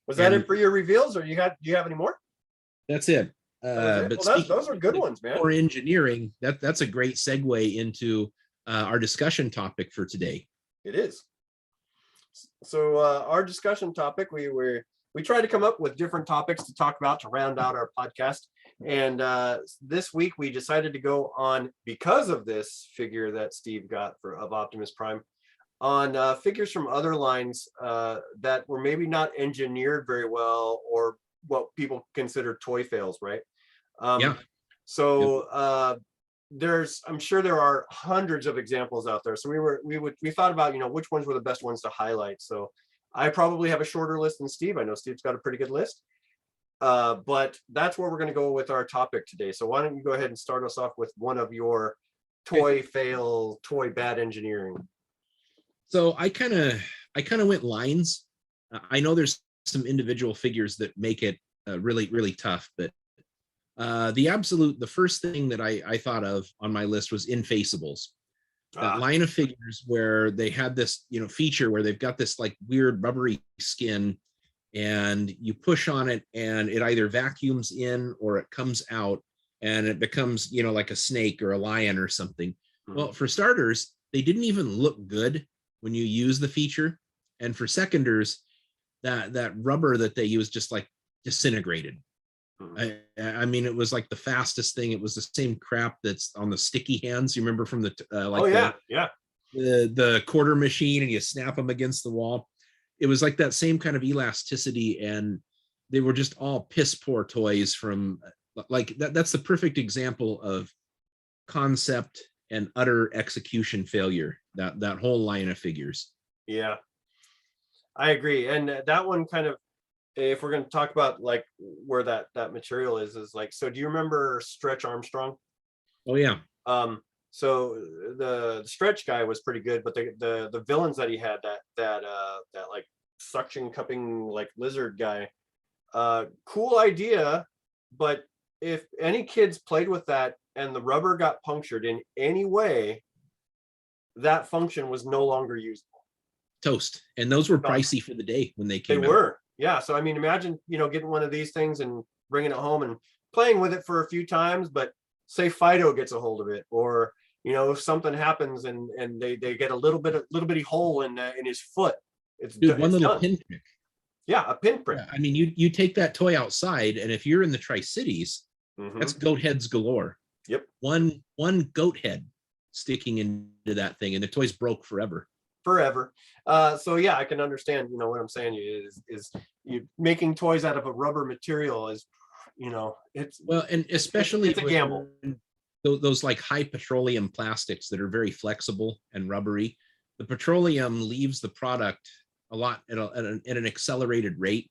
Was that it for your reveals, or do you have any more? That's it. But those are good ones, man. For engineering, that's a great segue into our discussion topic for today. It is. So our discussion topic, we try to come up with different topics to talk about to round out our podcast. And this week we decided to go on, because of this figure that Steve got of Optimus Prime, on figures from other lines that were maybe not engineered very well, or what people consider toy fails, right? Yeah. So I'm sure there are hundreds of examples out there. So we thought about, which ones were the best ones to highlight. So I probably have a shorter list than Steve. I know Steve's got a pretty good list. But that's where we're going to go with our topic today. So why don't you go ahead and start us off with one of your toy bad engineering. So I kind of went lines. I know there's some individual figures that make it really, really tough, but the first thing that I thought of on my list was Infaceables. That line of figures where they had this, feature where they've got this like weird rubbery skin, and you push on it and it either vacuums in or it comes out and it becomes, like a snake or a lion or something. Well, for starters, they didn't even look good when you use the feature. And for seconders, that rubber that they used just like disintegrated. I mean, it was like the fastest thing. It was the same crap that's on the sticky hands. You remember from the the quarter machine, and you snap them against the wall. It was like that same kind of elasticity, and they were just all piss poor toys from like that. That's the perfect example of concept and utter execution failure. That whole line of figures. Yeah, I agree. And that one kind of, if we're going to talk about like where that material is like, so do you remember Stretch Armstrong? Oh yeah. So the Stretch guy was pretty good, but the villains that he had, that like suction cupping like lizard guy, cool idea, but if any kids played with that and the rubber got punctured in any way, that function was no longer usable. Toast. And those were pricey for the day when they came out. They were. Yeah. So, I mean, imagine, getting one of these things and bringing it home and playing with it for a few times, but say Fido gets a hold of it, or, if something happens and they get a little bitty hole in his foot. It's one little pinprick. Yeah. A pinprick. Yeah, I mean, you take that toy outside, and if you're in the Tri-Cities, that's goat heads galore. Yep. One goat head sticking into that thing, and the toy's broke forever. So yeah, I can understand, what I'm saying is you making toys out of a rubber material is, it's well, and especially it's a gamble. Those like high petroleum plastics that are very flexible and rubbery. The petroleum leaves the product a lot at an accelerated rate.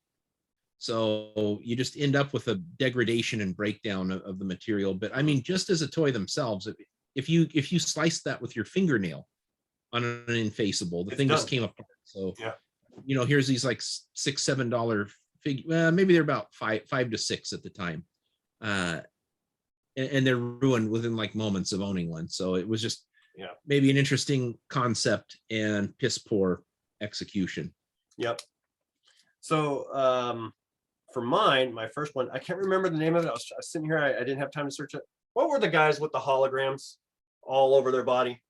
So you just end up with a degradation and breakdown of the material. But I mean, just as a toy themselves, if you slice that with your fingernail on an infaceable, the thing just came apart. So yeah, here's these like $6-7 figure. Maybe they're about five to six at the time, and they're ruined within like moments of owning one. So it was just maybe an interesting concept and piss poor execution. Yep. So for mine, my first one, I can't remember the name of it. I was sitting here, I didn't have time to search it. What were the guys with the holograms all over their body?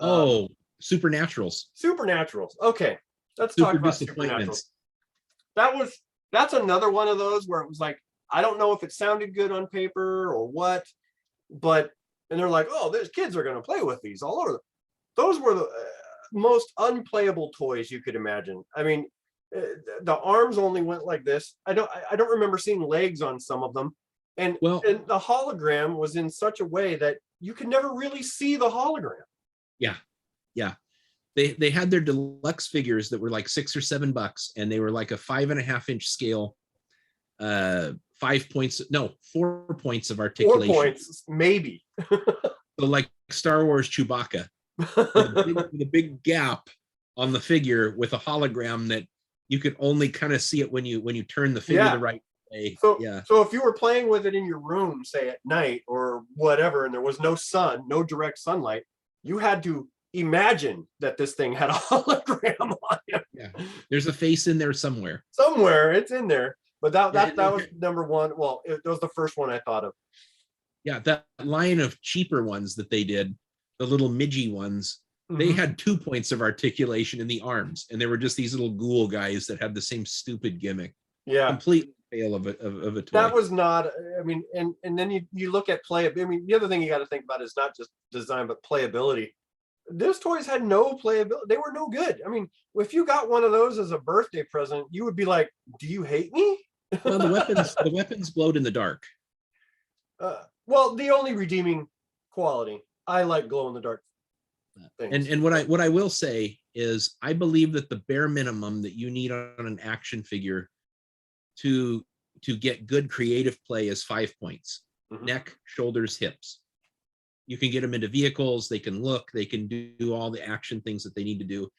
Supernaturals. Supernaturals. Okay, let's talk about Supernaturals. That's another one of those where it was like, I don't know if it sounded good on paper or what, but and they're like, oh, these kids are going to play with these all over. Those were the most unplayable toys you could imagine. I mean, the arms only went like this. I don't remember seeing legs on some of them, and the hologram was in such a way that you could never really see the hologram. Yeah. They had their deluxe figures that were like $6 or $7, and they were like a 5.5-inch scale, 4 points of articulation. 4 points, maybe. So like Star Wars Chewbacca, with a big gap on the figure with a hologram that you could only kind of see it when you turn the figure the right way. So if you were playing with it in your room, say at night or whatever, and there was no sun, no direct sunlight, you had to imagine that this thing had a hologram on it. Yeah, there's a face in there somewhere. Somewhere it's in there, but that was number one. Well, it was the first one I thought of. Yeah, that line of cheaper ones that they did, the little midgy ones, they had 2 points of articulation in the arms, and they were just these little ghoul guys that had the same stupid gimmick. Yeah, complete fail of a toy. That was not. I mean, and then you look at play. I mean, the other thing you got to think about is not just design but playability. Those toys had no playability. They were no good. I mean, if you got one of those as a birthday present, you would be like, "Do you hate me?" Well, the weapons glowed in the dark. Well, the only redeeming quality, I like glow in the dark things. And what I will say is, I believe that the bare minimum that you need on an action figure to get good creative play is 5 points: neck, shoulders, hips. You can get them into vehicles. They can look. They can do all the action things that they need to do.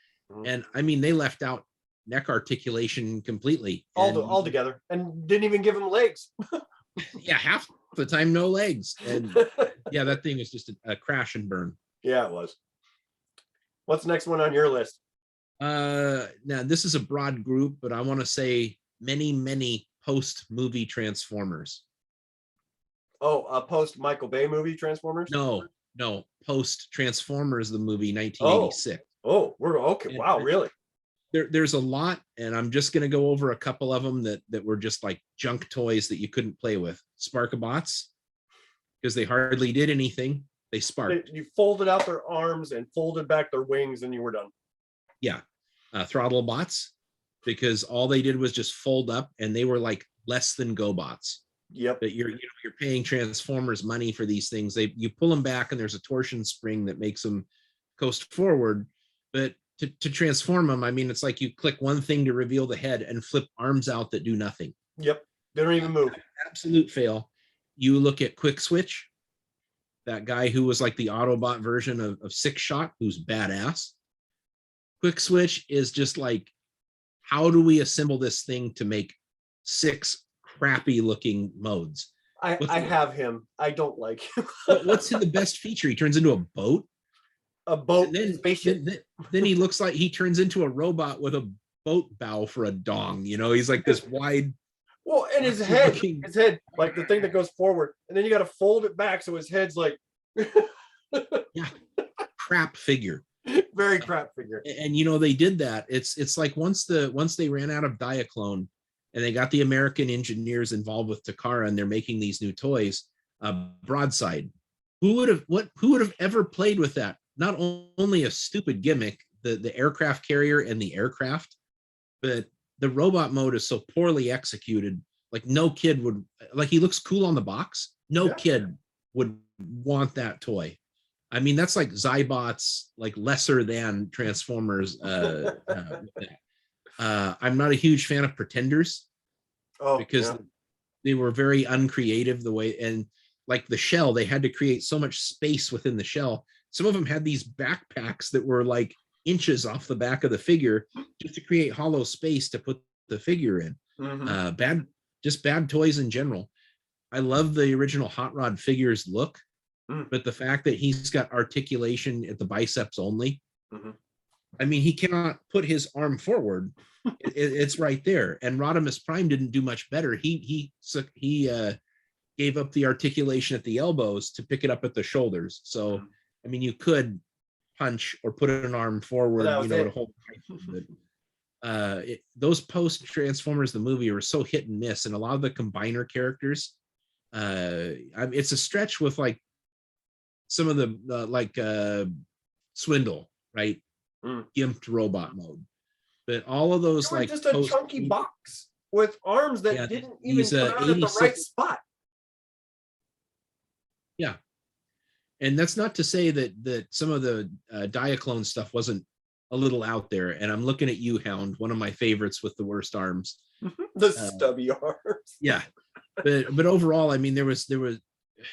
And I mean, they left out neck articulation completely. All together, and didn't even give them legs. Yeah, half the time no legs. And yeah, that thing was just a crash and burn. Yeah, it was. What's the next one on your list? Now this is a broad group, but I want to say many post-movie Transformers. Oh, post Michael Bay movie Transformers? No, post Transformers the movie 1986. Oh, we're okay. And wow, really? There's a lot, and I'm just going to go over a couple of them that were just like junk toys that you couldn't play with. Sparkabots, because they hardly did anything. They sparked. You folded out their arms and folded back their wings, and you were done. Yeah. Throttlebots, because all they did was just fold up, and they were like less than GoBots. Yep. That you're paying Transformers money for these things. You pull them back, and there's a torsion spring that makes them coast forward. But to transform them, I mean, it's like you click one thing to reveal the head and flip arms out that do nothing. Yep. They don't even move. Absolute fail. You look at Quick Switch, that guy who was like the Autobot version of Six Shot, who's badass. Quick Switch is just like, how do we assemble this thing to make 6 crappy looking modes? I have him. I don't like him. What's the best feature? He turns into a boat. A boat, then, spaceship. Then he looks like he turns into a robot with a boat bow for a dong. He's like this wide. Well, and his head, like the thing that goes forward, and then you got to fold it back so his head's like. Yeah, crap figure. Very crap figure. And they did that. It's like once they ran out of Diaclone, and they got the American engineers involved with Takara, and they're making these new toys. Broadside. Who would have ever played with that? Not only a stupid gimmick, the aircraft carrier and the aircraft, but the robot mode is so poorly executed. Like no kid would, like he looks cool on the box. No kid would want that toy. I mean, that's like Zybots, like lesser than Transformers. I'm not a huge fan of Pretenders. Oh, because yeah. they were very uncreative the way, and like the shell, they had to create so much space within the shell. Some of them had these backpacks that were like inches off the back of the figure just to create hollow space to put the figure in. Mhm. Just bad toys in general. I love the original Hot Rod figures look, Mm. but the fact that he's got articulation at the biceps only, Mhm. I mean, he cannot put his arm forward. It's right there. And Rodimus Prime didn't do much better. He gave up the articulation at the elbows to pick it up at the shoulders. So, Mhm. I mean, you could punch or put an arm But forward, that was to it. hold. But those post Transformers the movie were so hit and miss, and a lot of the combiner characters. It's a stretch with like some of the Swindle, right? Mm. Gimped robot mode, but all of those They were like just a post, chunky box with arms yeah, that didn't even these come out at the 86, right spot. yeah. And that's not to say that some of the Diaclone stuff wasn't a little out there. And I'm looking at you, Hound, one of my favorites with the worst arms. The stubby arms. Yeah, but overall, I mean, there was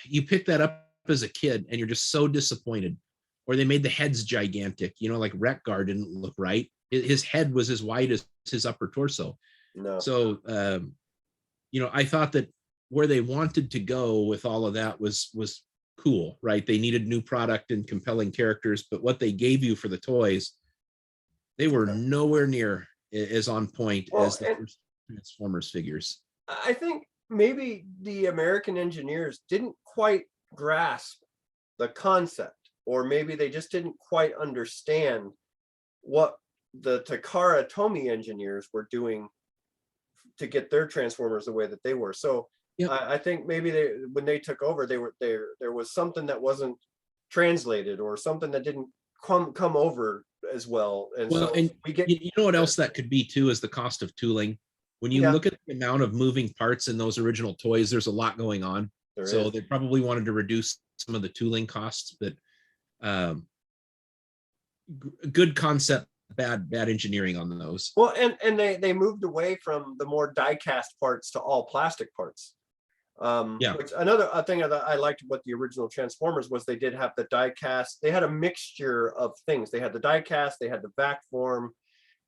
you pick that up as a kid and you're just so disappointed. Or they made the heads gigantic, like Wreck-Gar didn't look right. His head was as wide as his upper torso. No. So I thought that where they wanted to go with all of that was cool, right? They needed new product and compelling characters, but what they gave you for the toys, they were nowhere near as on point as the first Transformers figures. I think maybe the American engineers didn't quite grasp the concept, or maybe they just didn't quite understand what the Takara Tomy engineers were doing to get their Transformers the way that they were. So Yep. I think maybe when they took over, there was something that wasn't translated, or something that didn't come over as well. And Well, so and we get, you know what else that could be too is the cost of tooling. When you yeah, look at the amount of moving parts in those original toys, there's a lot going on. there So is. they probably wanted to reduce some of the tooling costs, but good concept, bad engineering on those. Well, and they moved away from the more die-cast parts to all plastic parts. Yeah. Which another thing that I liked what the original Transformers was, they did have the die-cast. They had a mixture of things. They had the die-cast, they had the vac form,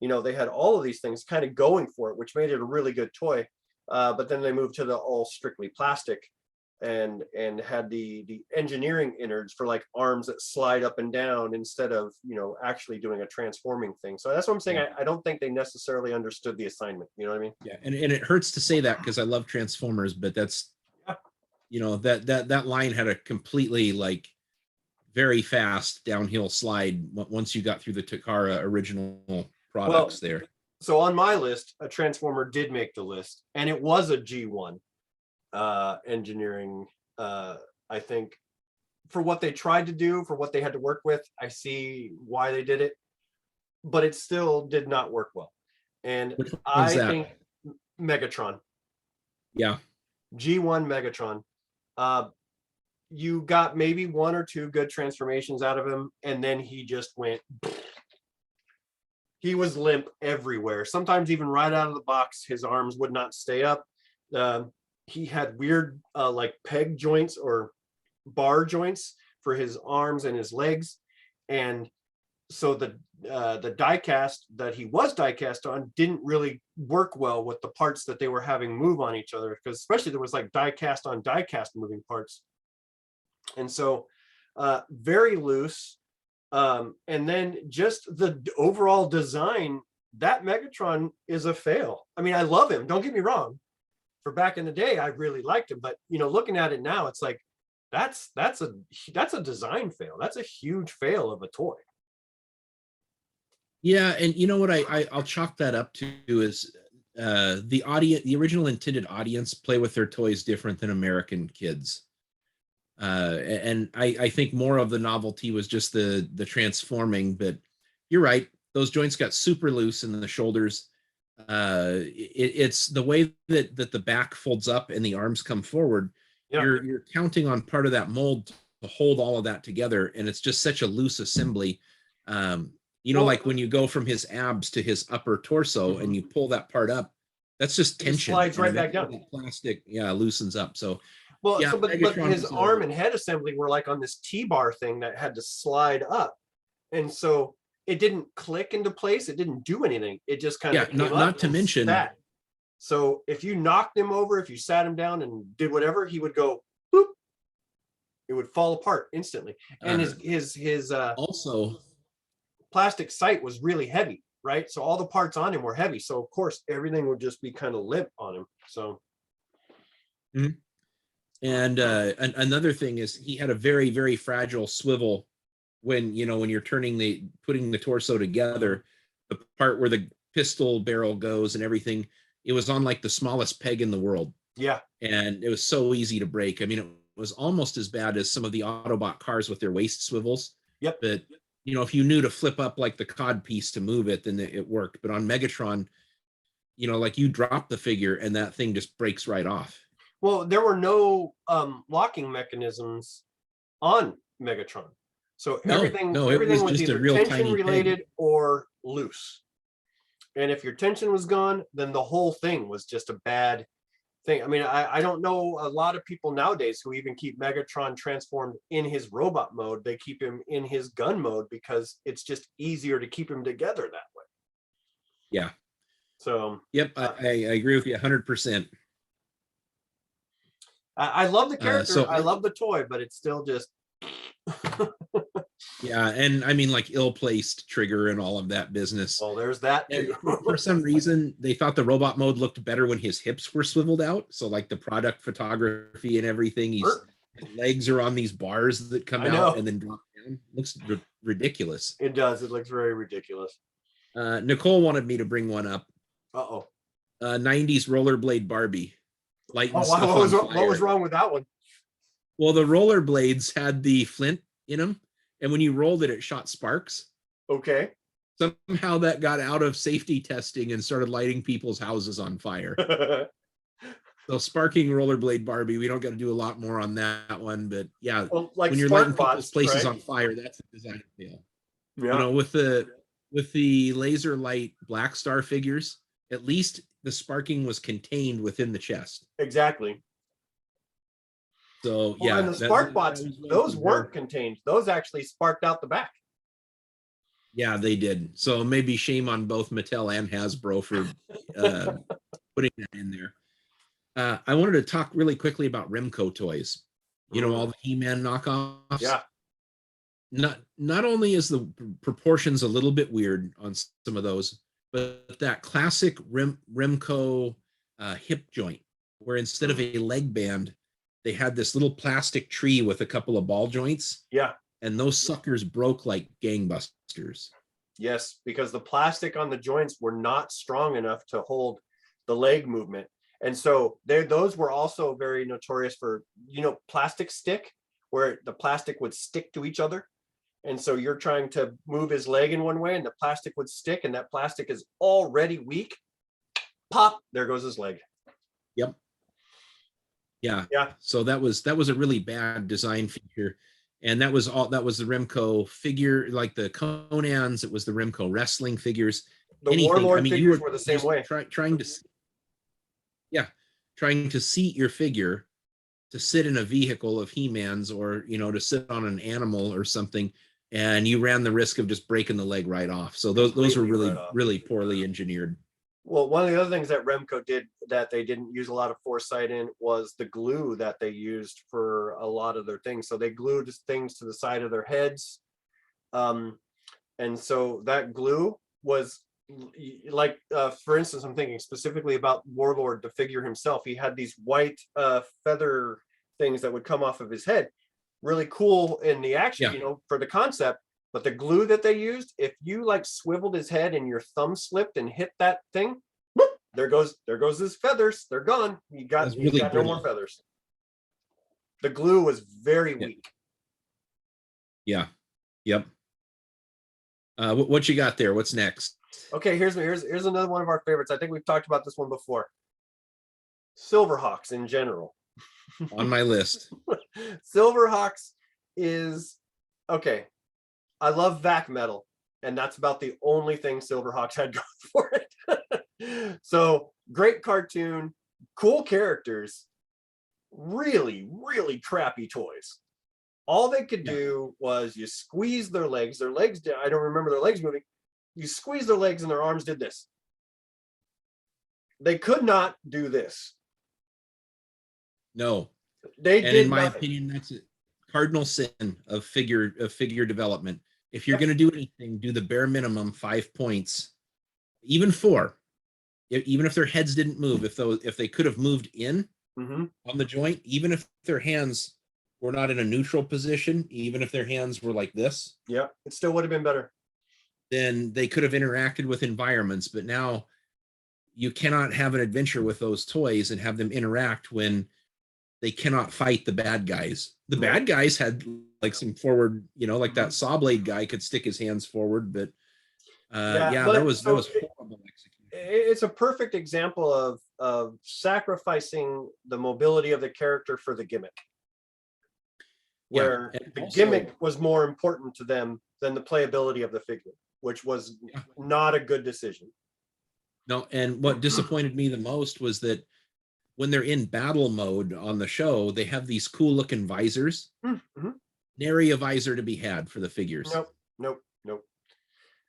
they had all of these things kind of going for it, which made it a really good toy. But then they moved to the all strictly plastic, and had the engineering innards for like arms that slide up and down instead of actually doing a transforming thing. So that's what I'm saying. Yeah. I don't think they necessarily understood the assignment. You know what I mean? Yeah, and it hurts to say that because I love Transformers, but that's that line had a completely like very fast downhill slide once you got through the Takara original products there. So on my list, a Transformer did make the list, and it was a G1 engineering. I think for what they tried to do, for what they had to work with, I see why they did it, but it still did not work well. And I think Megatron. Yeah. G1 Megatron. You got maybe one or two good transformations out of him, and then he just went. He was limp everywhere. Sometimes even right out of the box, his arms would not stay up. He had weird like peg joints or bar joints for his arms and his legs, and so the die-cast that he was die-cast on didn't really work well with the parts that they were having move on each other, because especially there was like die-cast on die-cast moving parts, and so very loose. And then just the overall design, that Megatron is a fail. I mean, I love him, don't get me wrong. For back in the day, I really liked him, but looking at it now, it's like that's a design fail. That's a huge fail of a toy. Yeah, and you know what I'll chalk that up to is the original intended audience play with their toys different than American kids. And I think more of the novelty was just the transforming, but you're right. Those joints got super loose in the shoulders. It's the way that the back folds up and the arms come forward. Yeah. You're counting on part of that mold to hold all of that together, and it's just such a loose assembly. Like when you go from his abs to his upper torso and you pull that part up, That's just It just tension. slides and right back eventually down. the plastic, loosens up. So Well, yeah, so but Megatron his was arm and head assembly were like on this T-bar thing that had to slide up, and so it didn't click into place. It didn't do anything. It just kind of came up not to and mention sat. So if you knocked him over, if you sat him down and did whatever, he would go boop. It would fall apart instantly. And his also plastic sight was really heavy, right? So all the parts on him were heavy. So of course everything would just be kind of limp on him. So. Mhm. And another thing is he had a very, very fragile swivel when you're putting the torso together, the part where the pistol barrel goes and everything, it was on like the smallest peg in the world. Yeah. And it was so easy to break. I mean, it was almost as bad as some of the Autobot cars with their waist swivels. Yep. But if you knew to flip up like the cod piece to move it, then it worked. But on Megatron, like you drop the figure and that thing just breaks right off. Well, there were no locking mechanisms on Megatron. So everything was just either a real tension tiny related peg. or loose. And if your tension was gone, then the whole thing was just a bad thing. I mean, I don't know a lot of people nowadays who even keep Megatron transformed in his robot mode. They keep him in his gun mode because it's just easier to keep him together that way. Yeah. So. Yep, I agree with you 100%. I love the character. So I love the toy, but it's still just. Yeah, and I mean, like ill-placed trigger and all of that business. Well, there's that too. For some reason, they thought the robot mode looked better when his hips were swiveled out. So, like the product photography and everything, his legs are on these bars that come out and then drop down. Looks ridiculous. It does. It looks very ridiculous. Nicole wanted me to bring one up. 90s rollerblade Barbie. Lighting stuff on fire. What was wrong with that one? Well, the rollerblades had the flint in them, and when you rolled it, it shot sparks. Okay. Somehow that got out of safety testing and started lighting people's houses on fire. So sparking rollerblade Barbie, we don't got to do a lot more on that one, but yeah, well, like when you're lighting people's places on fire, that's a design fail. Yeah. With the laser light Black Star figures, at least the sparking was contained within the chest. Exactly. So yeah, and the spark bots, those weren't contained. Those actually sparked out the back. Yeah, they did. So maybe shame on both Mattel and Hasbro for putting that in there. I wanted to talk really quickly about Rimco Toys. All the He-Man knockoffs. Yeah. Not only is the proportions a little bit weird on some of those, but that classic Rimco hip joint, where instead of a leg band, they had this little plastic tree with a couple of ball joints. Yeah. And those suckers broke like gangbusters. Yes, because the plastic on the joints were not strong enough to hold the leg movement. And so those were also very notorious for, plastic stick, where the plastic would stick to each other. And so you're trying to move his leg in one way and the plastic would stick, and that plastic is already weak. Pop, there goes his leg. Yep. Yeah. Yeah. So that was a really bad design feature. And that was the Rimco figure, like the Conans, it was the Rimco wrestling figures. The Warlord figures were the same way. Trying to seat your figure to sit in a vehicle of He-Man's, or to sit on an animal or something, and you ran the risk of just breaking the leg right off. So those were really, really poorly engineered. Well, one of the other things that Rimco did that they didn't use a lot of foresight in was the glue that they used for a lot of their things. So they glued things to the side of their heads. And so that glue was like, for instance, I'm thinking specifically about Warlord, the figure himself. He had these white feather things that would come off of his head. Really cool in the action, for the concept. But the glue that they used, if you like swiveled his head and your thumb slipped and hit that thing, whoop, there goes his feathers. They're gone. You got no more feathers. The glue was very weak. Yeah. Yep. What you got there? What's next? Okay, here's another one of our favorites. I think we've talked about this one before. Silverhawks in general. On my list. Silverhawks is okay. I love vac metal, and that's about the only thing Silverhawks had going for it. So great cartoon, cool characters, really, really crappy toys. All they could do was you squeeze their legs. Their legs, I don't remember their legs moving. You squeeze their legs and their arms did this. They could not do this. No. They and did in my nothing. opinion, that's a cardinal sin of figure development. If you're going to do anything, do the bare minimum 5 points, even 4. Even if their heads didn't move, if they could have moved in on the joint, even if their hands were not in a neutral position, even if their hands were like this, yeah, it still would have been better. Then they could have interacted with environments. But now you cannot have an adventure with those toys and have them interact when they cannot fight the bad guys. The bad guys had like some forward, like that saw blade guy could stick his hands forward, but that was horrible execution. It's a perfect example of sacrificing the mobility of the character for the gimmick, where the gimmick was more important to them than the playability of the figure, which was not a good decision. No, and what disappointed me the most was that when they're in battle mode on the show, they have these cool looking visors. Nary a visor to be had for the figures. Nope.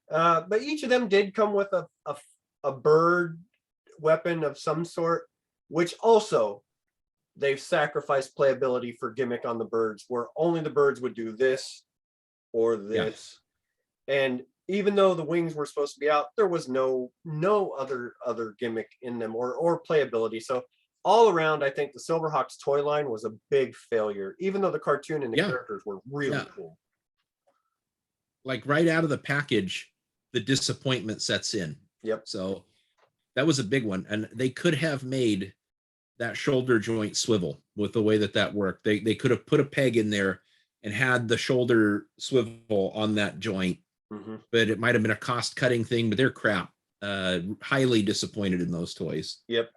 But each of them did come with a bird weapon of some sort, which also they've sacrificed playability for gimmick on the birds, where only the birds would do this or this. And even though the wings were supposed to be out, there was no other gimmick in them or playability. So all around, I think the Silverhawks toy line was a big failure, even though the cartoon and the characters were really cool. Like right out of the package, the disappointment sets in. Yep. So that was a big one. And they could have made that shoulder joint swivel with the way that worked. They could have put a peg in there and had the shoulder swivel on that joint. But it might have been a cost cutting thing, but they're crap. Highly disappointed in those toys. Yep.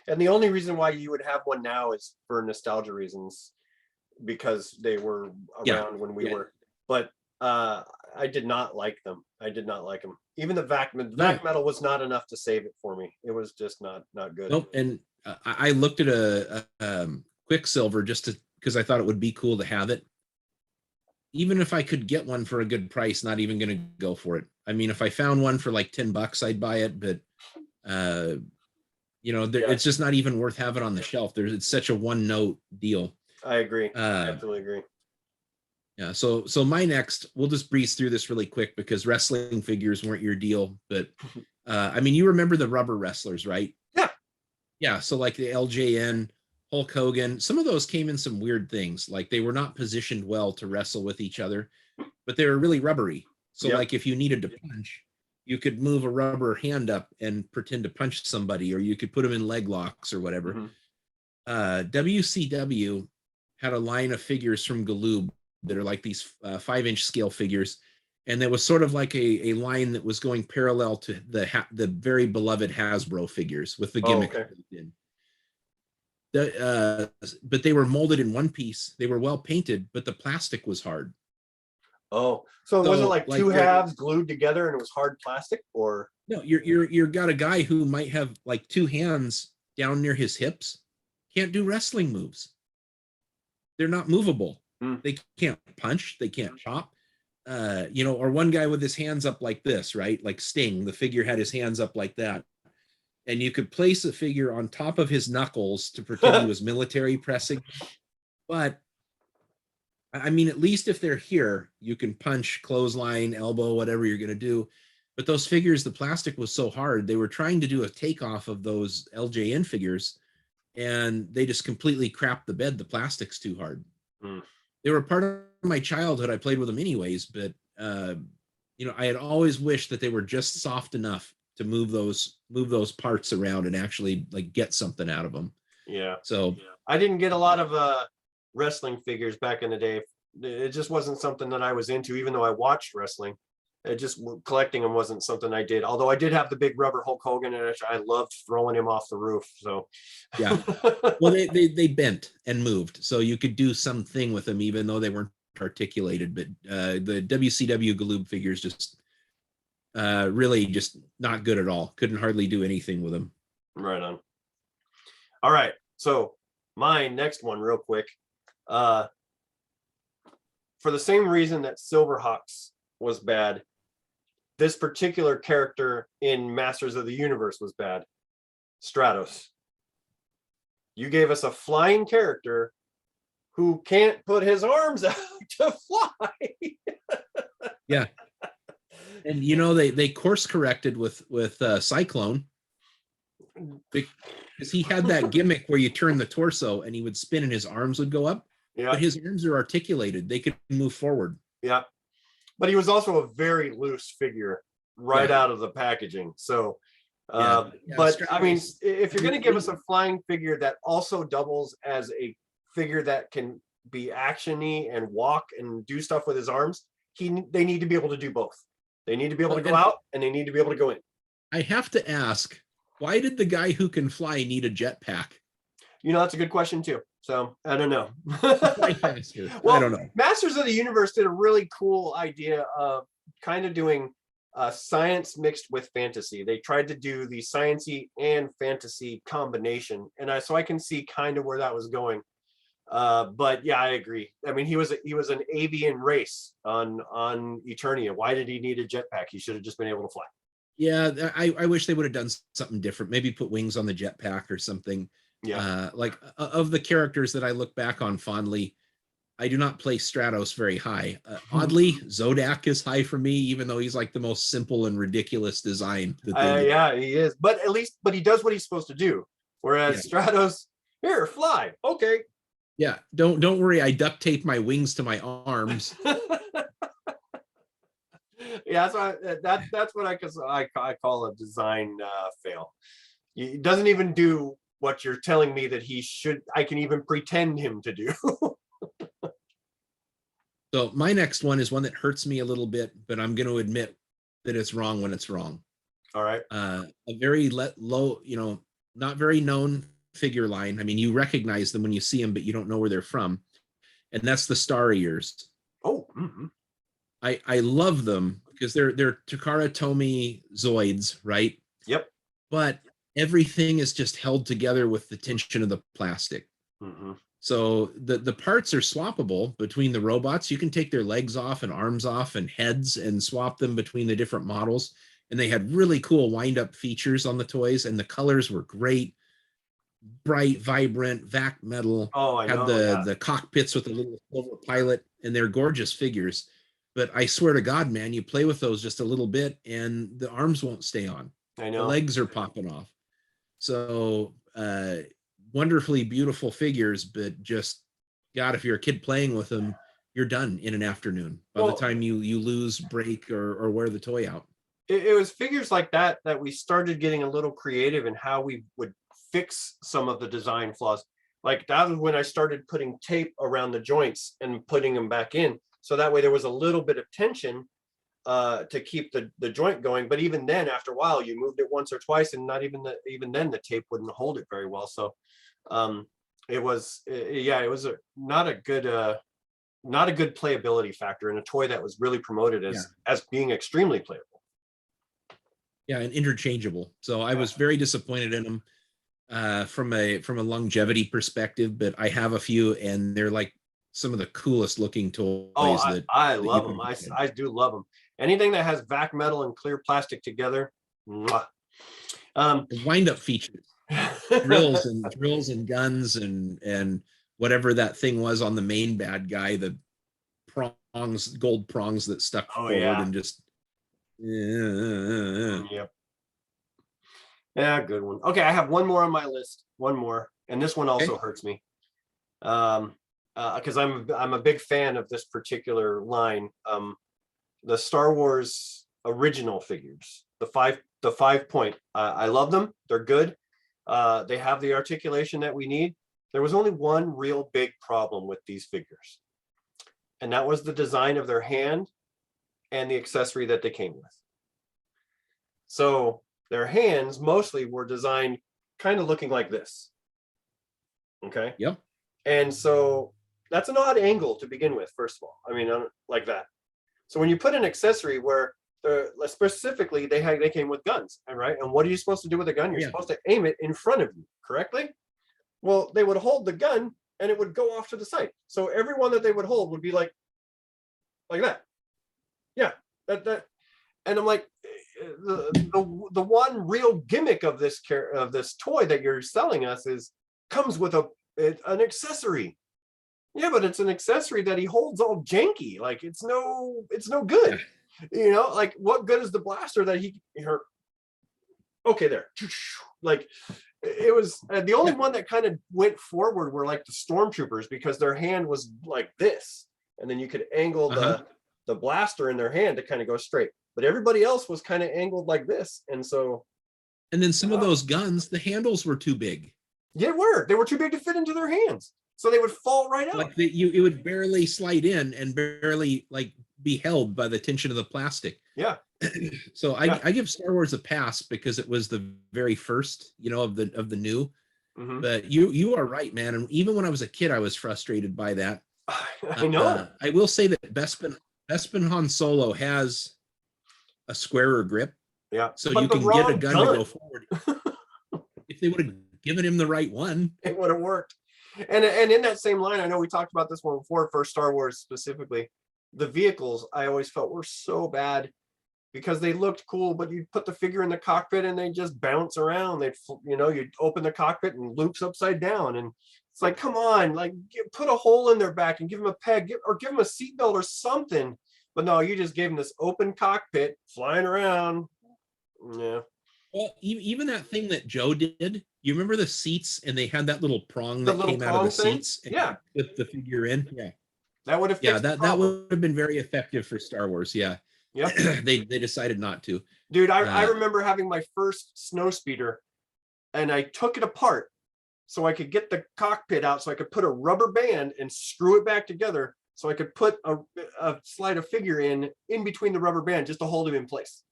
And the only reason why you would have one now is for nostalgia reasons, because they were around when we were. But I did not like them. Even the vac metal was not enough to save it for me. It was just not good. Nope. And I looked at a Quicksilver just because I thought it would be cool to have it. Even if I could get one for a good price, not even going to go for it. I mean, if I found one for like $10, I'd buy it, but it's just not even worth having on the shelf. It's such a one note deal. I agree. Absolutely agree. Yeah. So my next, we'll just breeze through this really quick because wrestling figures weren't your deal, but I mean, you remember the rubber wrestlers, right? Yeah. Yeah. So like the LJN, Hulk Hogan, some of those came in some weird things. Like they were not positioned well to wrestle with each other, but they were really rubbery. So like if you needed to punch, you could move a rubber hand up and pretend to punch somebody, or you could put them in leg locks or whatever. WCW had a line of figures from Galoob that are like these 5-inch scale figures. And there was sort of like a line that was going parallel to the very beloved Hasbro figures with the gimmick. But they were molded in one piece. They were well painted, but the plastic was hard. Oh, so it wasn't like two halves glued together and it was hard plastic, or no? You're got a guy who might have like two hands down near his hips, can't do wrestling moves. They're not movable. They can't punch. They can't chop. Or one guy with his hands up like this, right? Like Sting, the figure had his hands up like that. And you could place a figure on top of his knuckles to pretend he was military pressing. But I mean, at least if they're here, you can punch, clothesline, elbow, whatever you're going to do. But those figures, the plastic was so hard. They were trying to do a takeoff of those LJN figures, and they just completely crapped the bed. The plastic's too hard. They were part of my childhood. I played with them anyways, but I had always wished that they were just soft enough to move those parts around and actually like get something out of them. Yeah. So I didn't get a lot of wrestling figures back in the day. It just wasn't something that I was into, even though I watched wrestling. It just collecting them wasn't something I did. Although I did have the big rubber Hulk Hogan, and I loved throwing him off the roof. So yeah. Well, they bent and moved, so you could do something with them, even though they weren't articulated. But the WCW Galoob figures just really just not good at all. Couldn't hardly do anything with them. Right on. All right. So my next one, real quick. For the same reason that Silverhawks was bad, this particular character in Masters of the Universe was bad. Stratos. You gave us a flying character who can't put his arms out to fly. Yeah. And you know, they course corrected with Cyclone, because he had that gimmick where you turn the torso and he would spin and his arms would go up. Yeah. But his arms are articulated. They could move forward. Yeah. But he was also a very loose figure right out of the packaging. So, but I mean, if you're going to give us a flying figure that also doubles as a figure that can be actiony and walk and do stuff with his arms, they need to be able to do both. They need to be able to go out and they need to be able to go in. I have to ask, why did the guy who can fly need a jetpack? You know, that's a good question too. So I don't know. Well, I don't know. Masters of the Universe did a really cool idea of kind of doing science mixed with fantasy. They tried to do the sciencey and fantasy combination, and so I can see kind of where that was going. But yeah, I agree. I mean, he was an avian race on Eternia. Why did he need a jetpack? He should have just been able to fly. Yeah, I wish they would have done something different. Maybe put wings on the jetpack or something. Yeah. Like of the characters that I look back on fondly, I do not place Stratos very high. Oddly, Zodak is high for me, even though he's like the most simple and ridiculous design. Yeah, he is. But he does what he's supposed to do. Whereas Stratos, here, fly. Okay. Yeah, don't worry. I duct tape my wings to my arms. Yeah, that's what I call a design fail. He doesn't even do what you're telling me that I can even pretend him to do. So my next one is one that hurts me a little bit, but I'm going to admit that it's wrong when it's wrong. All right. A very low, not very known figure line. I mean, you recognize them when you see them, but you don't know where they're from. And that's the Star Ears. Oh, mm-hmm. I love them because they're Takara Tomy Zoids, right? Yep. But everything is just held together with the tension of the plastic. Mm-hmm. So the parts are swappable between the robots. You can take their legs off and arms off and heads and swap them between the different models. And they had really cool wind-up features on the toys, and the colors were great. Bright, vibrant, vac metal. Oh, I know. The cockpits with the little silver pilot, and they're gorgeous figures. But I swear to God, man, you play with those just a little bit and the arms won't stay on. I know. The legs are popping off. So wonderfully beautiful figures, but just, God, if you're a kid playing with them, you're done in an afternoon by the time you lose, break, or wear the toy out. It was figures like that we started getting a little creative in how we would fix some of the design flaws. Like that was when I started putting tape around the joints and putting them back in. So that way there was a little bit of tension to keep the joint going. But even then, after a while, you moved it once or twice, and not even then the tape wouldn't hold it very well. So it was not a good playability factor in a toy that was really promoted as being extremely playable. Yeah, and interchangeable. So I was very disappointed in them from a longevity perspective, but I have a few, and they're like some of the coolest looking toys. I love them. I do love them. Anything that has vac metal and clear plastic together. Wind-up features, drills and guns and whatever that thing was on the main bad guy, the gold prongs that stuck forward and just. Yep. Yeah, good one. Okay, I have one more on my list. One more, and this one also hurts me. Because I'm a big fan of this particular line. The Star Wars original figures, the 5 point. I love them. They're good. They have the articulation that we need. There was only one real big problem with these figures, and that was the design of their hand and the accessory that they came with. So their hands mostly were designed kind of looking like this. Okay. Yep. And so that's an odd angle to begin with, first of all. I mean, like that. So when you put an accessory where specifically they came with guns, right? And what are you supposed to do with a gun? You're Yeah. supposed to aim it in front of you, correctly? Well, they would hold the gun and it would go off to the side. So everyone that they would hold would be like that. Yeah, that. And I'm like, the one real gimmick of this toy that you're selling us comes with an accessory. Yeah, but it's an accessory that he holds all janky. Like it's no good. You know, like what good is the blaster that he hurt? Okay, there. Like it was the only one that kind of went forward were like the stormtroopers, because their hand was like this, and then you could angle the blaster in their hand to kind of go straight. But everybody else was kind of angled like this, and so. And then some of those guns, the handles were too big. Yeah, they were too big to fit into their hands, so they would fall right out. Like it would barely slide in and barely like be held by the tension of the plastic. Yeah. So I give Star Wars a pass because it was the very first, of the new. Mm-hmm. But you are right, man. And even when I was a kid, I was frustrated by that. I know. I will say that Bespin Han Solo has a squarer grip. Yeah. So you can get a gun to go forward. If they would have given him the right one, it would have worked. And in that same line, I know we talked about this one before for Star Wars specifically. The vehicles I always felt were so bad because they looked cool, but you'd put the figure in the cockpit and they just bounce around. You'd open the cockpit and loops upside down, and it's like, come on, like put a hole in their back and give them a peg or give them a seatbelt or something. But no, you just gave them this open cockpit flying around. Yeah. Well, even that thing that Joe did, you remember the seats, and they had that little prong that came out of the seats and put the figure in. Yeah, that would have fixed that would have been very effective for Star Wars. Yeah. Yep. they decided not to. Dude, I remember having my first snow speeder, and I took it apart so I could get the cockpit out, so I could put a rubber band and screw it back together, so I could put slide a figure in between the rubber band just to hold him in place.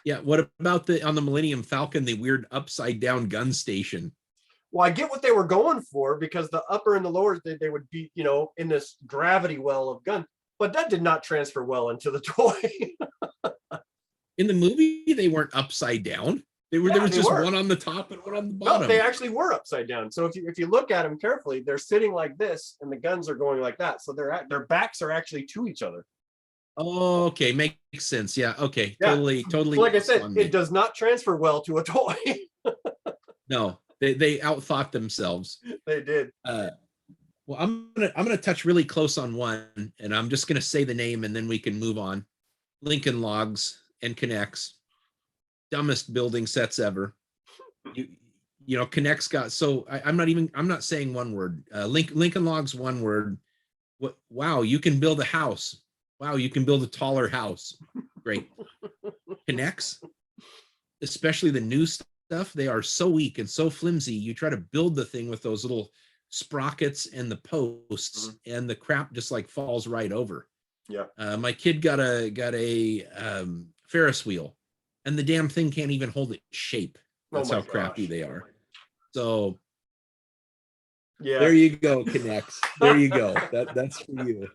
Yeah. What about on the Millennium Falcon, the weird upside down gun station? Well, I get what they were going for, because the upper and the lower, they would be, in this gravity well of gun. But that did not transfer well into the toy. In the movie, they weren't upside down. There was just one on the top and one on the bottom. No, they actually were upside down. So if you look at them carefully, they're sitting like this, and the guns are going like that. So their backs are actually to each other. Oh, okay, makes sense. Yeah, okay, yeah. Totally. So like I said, it does not transfer well to a toy. No, they outthought themselves. They did. Well, I'm gonna touch really close on one, and I'm just gonna say the name, and then we can move on. Lincoln Logs and Connects, dumbest building sets ever. Connects got so I'm not saying one word. Lincoln Logs, one word. What? Wow, you can build a house. Wow, you can build a taller house. Great. Connects, especially the new stuff, they are so weak and so flimsy. You try to build the thing with those little sprockets and the posts, and the crap just like falls right over. Yeah. My kid got a Ferris wheel, and the damn thing can't even hold its shape. That's how crappy they are. So yeah, there you go, Connects. There you go. That's for you.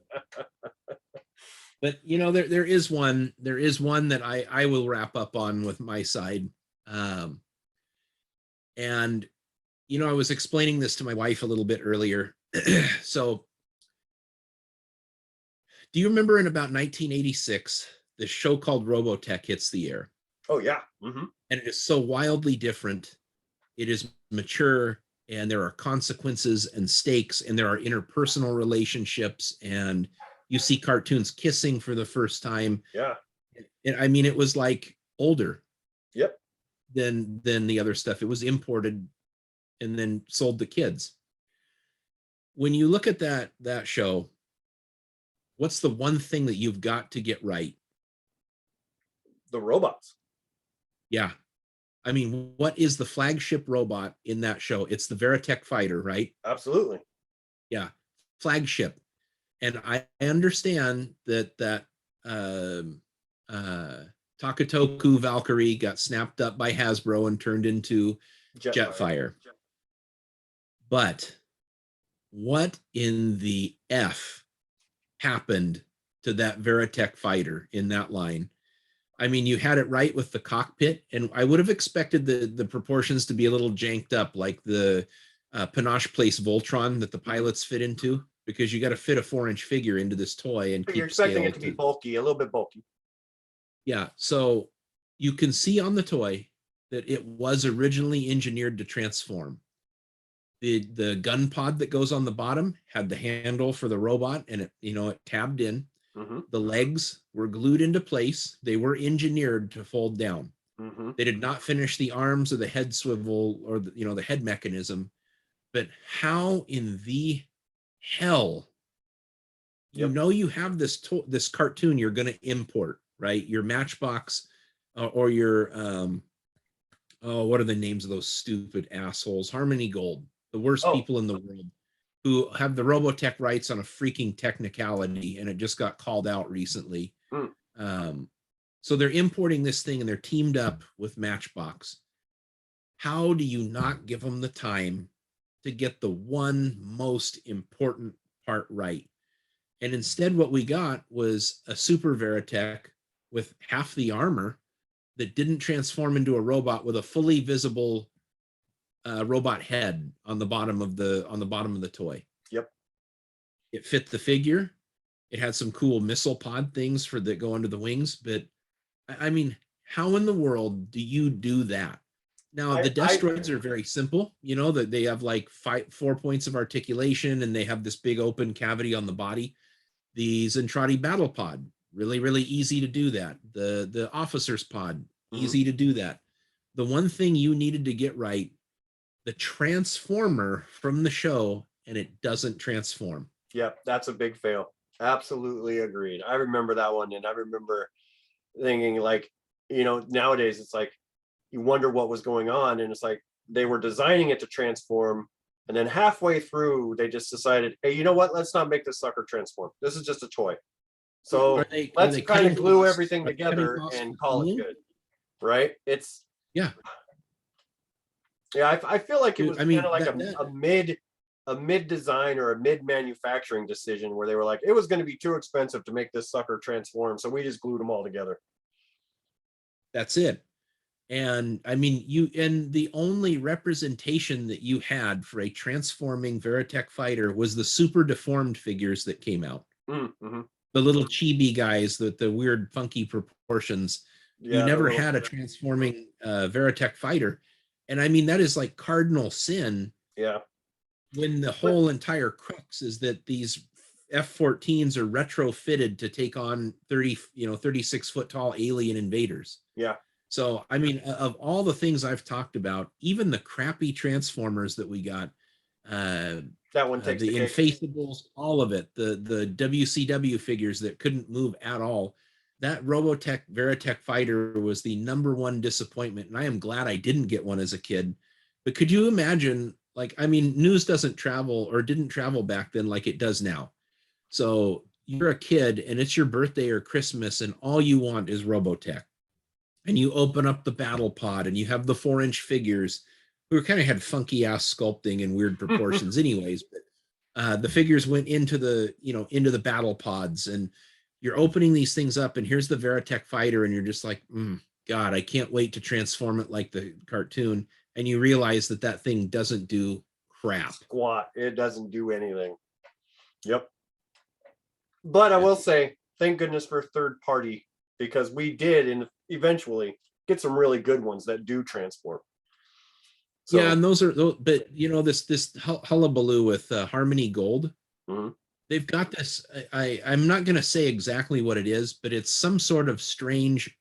But there is one that I will wrap up on with my side. And I was explaining this to my wife a little bit earlier. So do you remember in about 1986, this show called Robotech hits the air? Oh yeah. Mm-hmm. And it is so wildly different. It is mature, and there are consequences and stakes, and there are interpersonal relationships, and you see cartoons kissing for the first time. Yeah. And I mean, it was like older. Yep. Than the other stuff. It was imported and then sold to kids. When you look at that show, what's the one thing that you've got to get right? The robots. Yeah. I mean, what is the flagship robot in that show? It's the Veritech fighter, right? Absolutely. Yeah. Flagship. And I understand that Takatoku Valkyrie got snapped up by Hasbro and turned into Jetfire. But what in the F happened to that Veritech fighter in that line. I mean, you had it right with the cockpit, and I would have expected the proportions to be a little janked up, like the Panache Place Voltron that the pilots fit into, because you got to fit a 4-inch figure into this toy and You're keep expecting scale it to be bulky, a little bit bulky. Yeah, so you can see on the toy that it was originally engineered to transform. The gun pod that goes on the bottom had the handle for the robot, and it tabbed in. Mm-hmm. The legs were glued into place. They were engineered to fold down. Mm-hmm. They did not finish the arms or the head swivel or the head mechanism. But how in the hell you have this cartoon you're going to import, right? Your Matchbox or your what are the names of those stupid assholes? Harmony Gold, the worst people in the world, who have the Robotech rights on a freaking technicality, and it just got called out recently. So they're importing this thing, and they're teamed up with Matchbox. How do you not give them the time to get the one most important part right? And instead, what we got was a Super Veritech with half the armor that didn't transform into a robot with a fully visible robot head on the bottom of the toy. Yep. It fit the figure. It had some cool missile pod things that go under the wings. But I mean, how in the world do you do that? Now, the Destroids are very simple, that they have like 4 points of articulation, and they have this big open cavity on the body. The Zentradi Battle Pod, really, really easy to do that. The Officer's Pod, easy to do that. The one thing you needed to get right, the Transformer from the show, and it doesn't transform. Yep, that's a big fail. Absolutely agreed. I remember that one, and I remember thinking, like, nowadays it's like you wonder what was going on, and it's like they were designing it to transform, and then halfway through they just decided, hey, you know what, let's not make this sucker transform. This is just a toy, so let's kind of glue everything together and call it good, right? It's yeah I feel like it was kind of like a mid design or a mid manufacturing decision, where they were like, it was going to be too expensive to make this sucker transform, so we just glued them all together. That's it. And I mean, the only representation that you had for a transforming Veritech fighter was the super deformed figures that came out. Mm-hmm. The little chibi guys, the weird funky proportions. Yeah, you never had a transforming Veritech fighter. And I mean, that is like cardinal sin. Yeah. When the whole entire crux is that these F-14s are retrofitted to take on 36 foot tall alien invaders. Yeah. So, I mean, of all the things I've talked about, even the crappy Transformers that we got, that one takes the Infaceables, all of it, the WCW figures that couldn't move at all. That Robotech Veritech fighter was the #1 disappointment, and I am glad I didn't get one as a kid. But could you imagine, news doesn't travel, or didn't travel back then like it does now. So you're a kid, and it's your birthday or Christmas, and all you want is Robotech. And you open up the battle pod, and you have the 4-inch figures who kind of had funky ass sculpting and weird proportions anyways. But the figures went into the battle pods, and you're opening these things up, and here's the Veritech fighter, and you're just like, God, I can't wait to transform it like the cartoon. And you realize that thing doesn't do crap. Squat. It doesn't do anything. Yep. But I will say, thank goodness for third party, because we did eventually get some really good ones that do transform. So, yeah, and those, but this hullabaloo with Harmony Gold, they've got this. I'm not going to say exactly what it is, but it's some sort of strange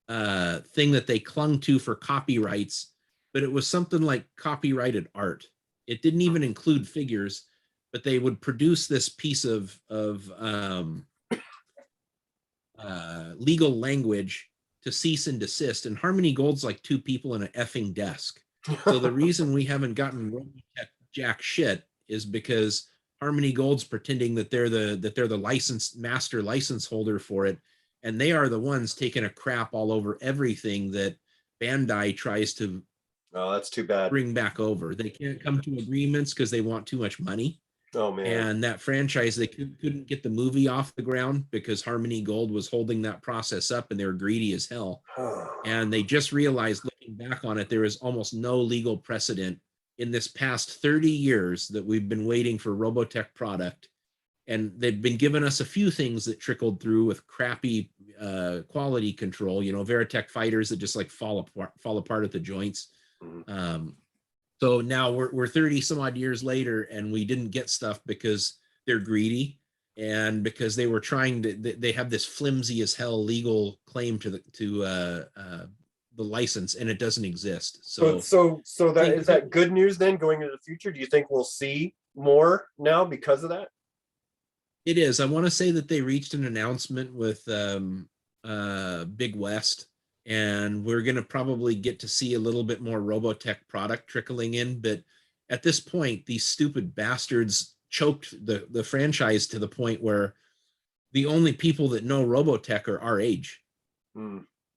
thing that they clung to for copyrights. But it was something like copyrighted art. It didn't even include figures, but they would produce this piece of legal language to cease and desist. And Harmony Gold's like 2 people in an effing desk. So the reason we haven't gotten Robotech jack shit is because Harmony Gold's pretending that they're the master license holder for it, and they are the ones taking a crap all over everything that Bandai tries to. Oh, that's too bad. Bring back over. They can't come to agreements because they want too much money. Oh man. And that franchise, they couldn't get the movie off the ground because Harmony Gold was holding that process up, and they were greedy as hell. And they just realized, looking back on it, there is almost no legal precedent in this past 30 years that we've been waiting for Robotech product. And they've been giving us a few things that trickled through with crappy quality control, Veritech fighters that just like fall apart at the joints. So now we're 30 some odd years later, and we didn't get stuff because they're greedy, and because they were trying to, they have this flimsy as hell legal claim to the license, and it doesn't exist. So that is that good news then going into the future? Do you think we'll see more now because of that? It is. I want to say that they reached an announcement with Big West, and we're going to probably get to see a little bit more Robotech product trickling in. But at this point, these stupid bastards choked the franchise to the point where the only people that know Robotech are our age.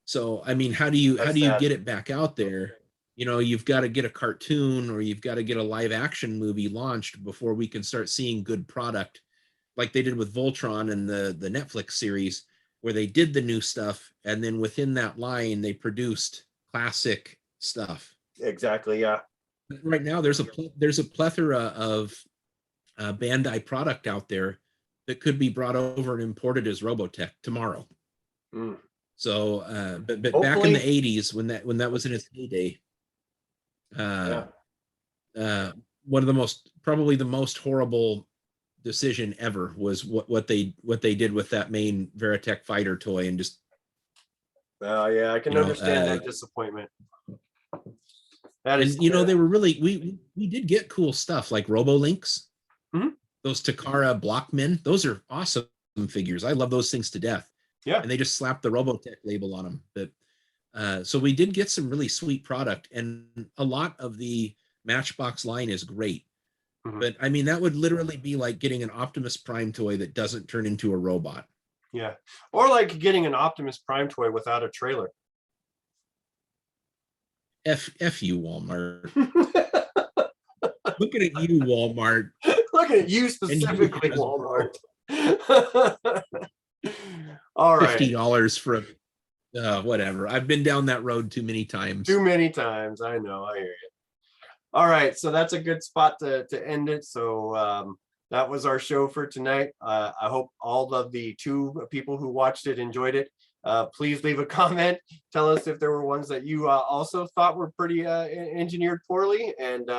So, I mean, how do you get it back out there? You've got to get a cartoon, or you've got to get a live action movie launched before we can start seeing good product, like they did with Voltron and the Netflix series, where they did the new stuff, and then within that line they produced classic stuff. Exactly, yeah. Right now there's a plethora of Bandai product out there that could be brought over and imported as Robotech tomorrow. So but back in the 80s, when that was in its heyday, one of the most horrible decision ever was what they did with that main Veritech fighter toy, and just I can understand that disappointment. That is, they were really, we did get cool stuff like Robolinks, those Takara Blockmen. Those are awesome figures. I love those things to death. Yeah, and they just slapped the Robotech label on them. But so we did get some really sweet product, and a lot of the Matchbox line is great. But I mean, that would literally be like getting an Optimus Prime toy that doesn't turn into a robot. Yeah. Or like getting an Optimus Prime toy without a trailer. F you, Walmart. Looking at you, Walmart. Looking at you specifically, Walmart. All right. $50 for whatever. I've been down that road too many times. Too many times. I know. I hear you. All right, so that's a good spot to end it. So that was our show for tonight. I hope all of the 2 people who watched it enjoyed it. Please leave a comment. Tell us if there were ones that you also thought were pretty engineered poorly, and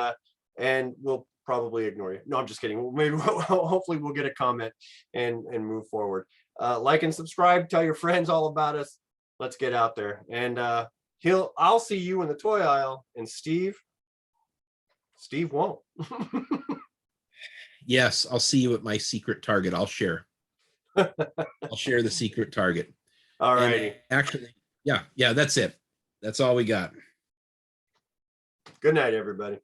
we'll probably ignore you. No, I'm just kidding. Maybe hopefully we'll get a comment and move forward. Like and subscribe. Tell your friends all about us. Let's get out there. And I'll see you in the toy aisle. And Steve won't. Yes, I'll see you at my secret Target. I'll share. I'll share the secret Target. All right. Actually, yeah, that's it. That's all we got. Good night, everybody.